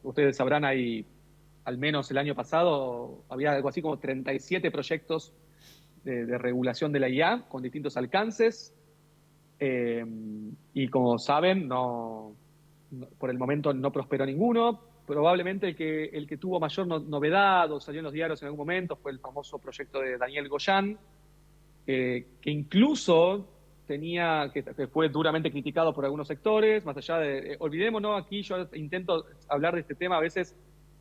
Ustedes sabrán, al menos el año pasado, había algo así como 37 proyectos de regulación de la IA con distintos alcances. Y como saben, por el momento no prosperó ninguno. Probablemente el que tuvo mayor novedad o salió en los diarios en algún momento fue el famoso proyecto de Daniel Goyan, que incluso que fue duramente criticado por algunos sectores, más allá de, olvidémonos, aquí yo intento hablar de este tema a veces,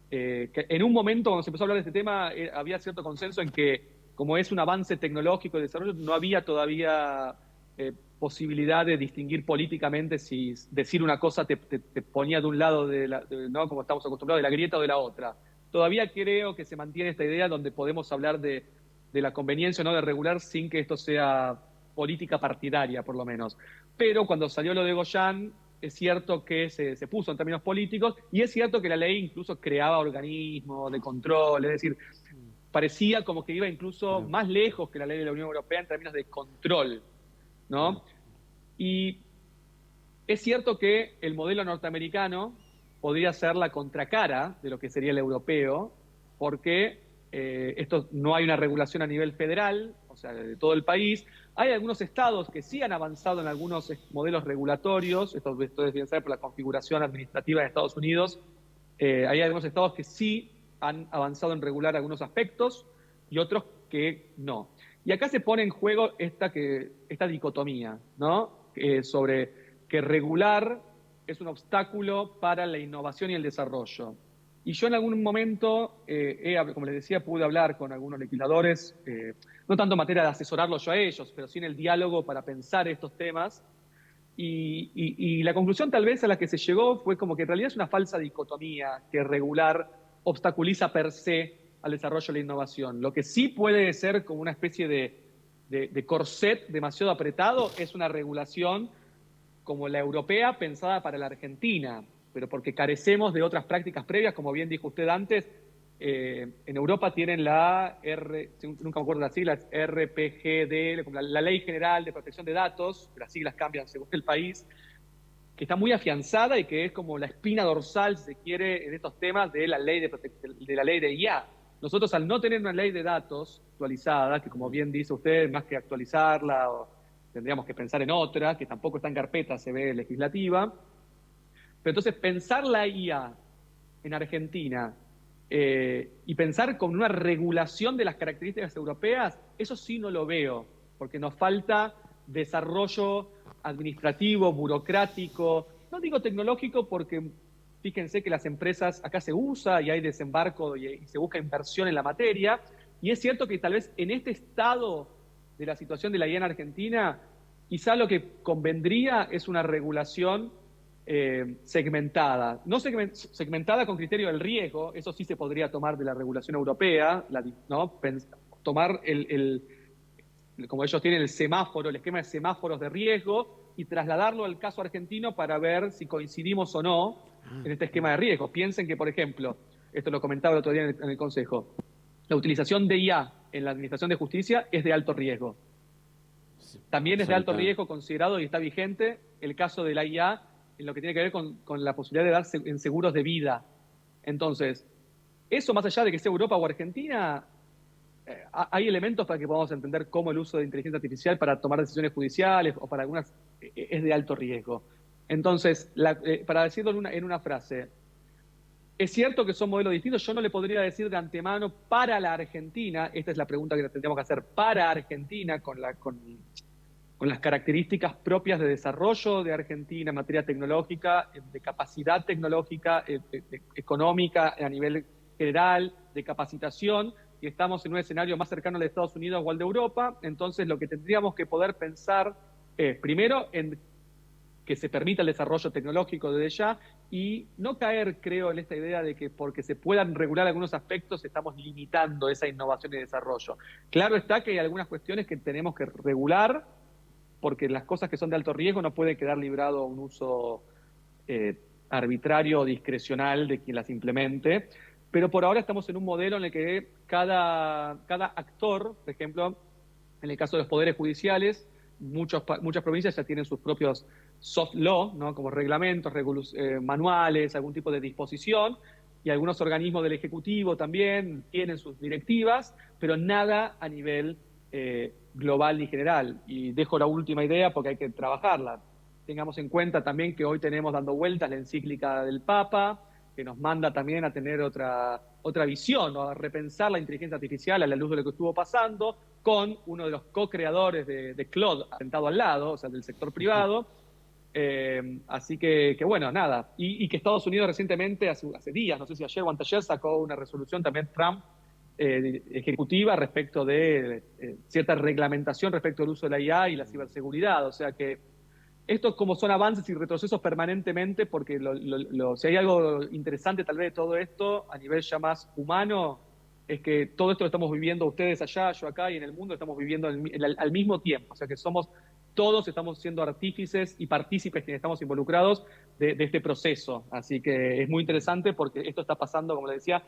que en un momento cuando se empezó a hablar de este tema había cierto consenso en que, como es un avance tecnológico de desarrollo, no había todavía posibilidad de distinguir políticamente si decir una cosa te ponía de un lado, ¿no?, como estamos acostumbrados, de la grieta o de la otra. Todavía creo que se mantiene esta idea donde podemos hablar de la conveniencia o no de regular sin que esto sea política partidaria, por lo menos. Pero cuando salió lo de Goyan, es cierto que se puso en términos políticos, y es cierto que la ley incluso creaba organismos de control, es decir, parecía como que iba incluso más lejos que la ley de la Unión Europea en términos de control, ¿no? Y es cierto que el modelo norteamericano podría ser la contracara de lo que sería el europeo, porque esto no hay una regulación a nivel federal, o sea, de todo el país. Hay algunos estados que sí han avanzado en algunos modelos regulatorios, esto ustedes bien saben por la configuración administrativa de Estados Unidos. Hay algunos estados que sí han avanzado en regular algunos aspectos y otros que no. Y acá se pone en juego esta dicotomía, ¿no?, sobre que regular es un obstáculo para la innovación y el desarrollo. Y yo en algún momento, como les decía, pude hablar con algunos legisladores, no tanto en materia de asesorarlos yo a ellos, pero sí en el diálogo para pensar estos temas. Y la conclusión tal vez a la que se llegó fue como que en realidad es una falsa dicotomía, que regular obstaculiza per se al desarrollo de la innovación. Lo que sí puede ser como una especie de corset demasiado apretado es una regulación como la europea pensada para la Argentina, pero porque carecemos de otras prácticas previas, como bien dijo usted antes. En Europa tienen nunca me acuerdo las siglas, RPGD, la Ley General de Protección de Datos, las siglas cambian según el país, que está muy afianzada y que es como la espina dorsal, si se quiere, en estos temas de la ley de la ley de IA. Nosotros, al no tener una ley de datos actualizada, que como bien dice usted, más que actualizarla tendríamos que pensar en otra, que tampoco está en carpeta, se ve legislativa. Pero entonces pensar la IA en Argentina y pensar con una regulación de las características europeas, eso sí no lo veo, porque nos falta desarrollo administrativo, burocrático, no digo tecnológico porque fíjense que las empresas, acá se usa y hay desembarco y se busca inversión en la materia, y es cierto que tal vez en este estado de la situación de la IA en Argentina, quizá lo que convendría es una regulación segmentada. No segmentada con criterio del riesgo, eso sí se podría tomar de la regulación europea, ¿no? Tomar como ellos tienen el semáforo, el esquema de semáforos de riesgo, y trasladarlo al caso argentino para ver si coincidimos o no en este esquema de riesgo. Piensen que, por ejemplo, esto lo comentaba el otro día en el Consejo, la utilización de IA en la Administración de Justicia es de alto riesgo. También es de alto riesgo considerado y está vigente el caso de la IA en lo que tiene que ver con la posibilidad de dar en seguros de vida. Entonces, eso más allá de que sea Europa o Argentina, hay elementos para que podamos entender cómo el uso de inteligencia artificial para tomar decisiones judiciales o para algunas es de alto riesgo. Entonces, para decirlo en una frase, es cierto que son modelos distintos, yo no le podría decir de antemano para la Argentina, esta es la pregunta que tendríamos que hacer, para Argentina, con las características propias de desarrollo de Argentina en materia tecnológica, de capacidad tecnológica, económica a nivel general, de capacitación, y estamos en un escenario más cercano al de Estados Unidos o al de Europa. Entonces lo que tendríamos que poder pensar es, primero, en que se permita el desarrollo tecnológico desde ya y no caer, creo, en esta idea de que porque se puedan regular algunos aspectos estamos limitando esa innovación y desarrollo. Claro está que hay algunas cuestiones que tenemos que regular porque las cosas que son de alto riesgo no pueden quedar librado a un uso arbitrario o discrecional de quien las implemente. Pero por ahora estamos en un modelo en el que cada actor, por ejemplo, en el caso de los poderes judiciales, muchas provincias ya tienen sus propios soft law, ¿no? Como reglamentos, manuales, algún tipo de disposición, y algunos organismos del Ejecutivo también tienen sus directivas, pero nada a nivel global ni general. Y dejo la última idea porque hay que trabajarla. Tengamos en cuenta también que hoy tenemos dando vueltas la encíclica del Papa, que nos manda también a tener otra visión, ¿no? A repensar la inteligencia artificial a la luz de lo que estuvo pasando, con uno de los co-creadores de Claude sentado al lado, o sea, del sector privado. Así que bueno, nada. Y que Estados Unidos recientemente, hace días, no sé si ayer o anteayer, sacó una resolución también Trump ejecutiva respecto de cierta reglamentación respecto al uso de la IA y la ciberseguridad. O sea que esto como son avances y retrocesos permanentemente, porque si hay algo interesante tal vez de todo esto a nivel ya más humano, es que todo esto lo estamos viviendo ustedes allá, yo acá y en el mundo estamos viviendo al mismo tiempo. O sea que todos estamos siendo artífices y partícipes quienes estamos involucrados de este proceso. Así que es muy interesante porque esto está pasando, como les decía,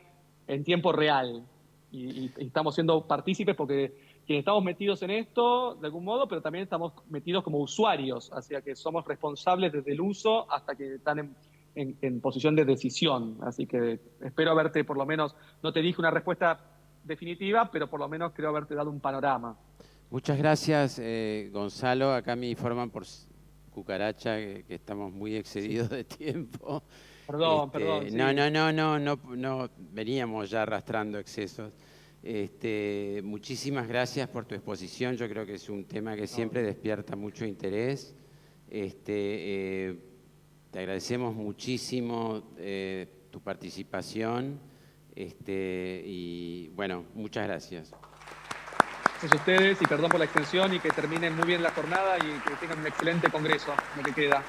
en tiempo real. Y estamos siendo partícipes porque quienes estamos metidos en esto, de algún modo, pero también estamos metidos como usuarios, así que somos responsables desde el uso hasta que están en posición de decisión. Así que espero haberte, por lo menos, no te dije una respuesta definitiva, pero por lo menos creo haberte dado un panorama. Muchas gracias, Gonzalo. Acá me informan por cucaracha que estamos muy excedidos de tiempo. Perdón. Sí. No, veníamos ya arrastrando excesos. Muchísimas gracias por tu exposición. Yo creo que es un tema que siempre despierta mucho interés. Te agradecemos muchísimo tu participación. Y bueno, muchas gracias. Gracias a ustedes y perdón por la extensión y que terminen muy bien la jornada y que tengan un excelente congreso, lo que queda.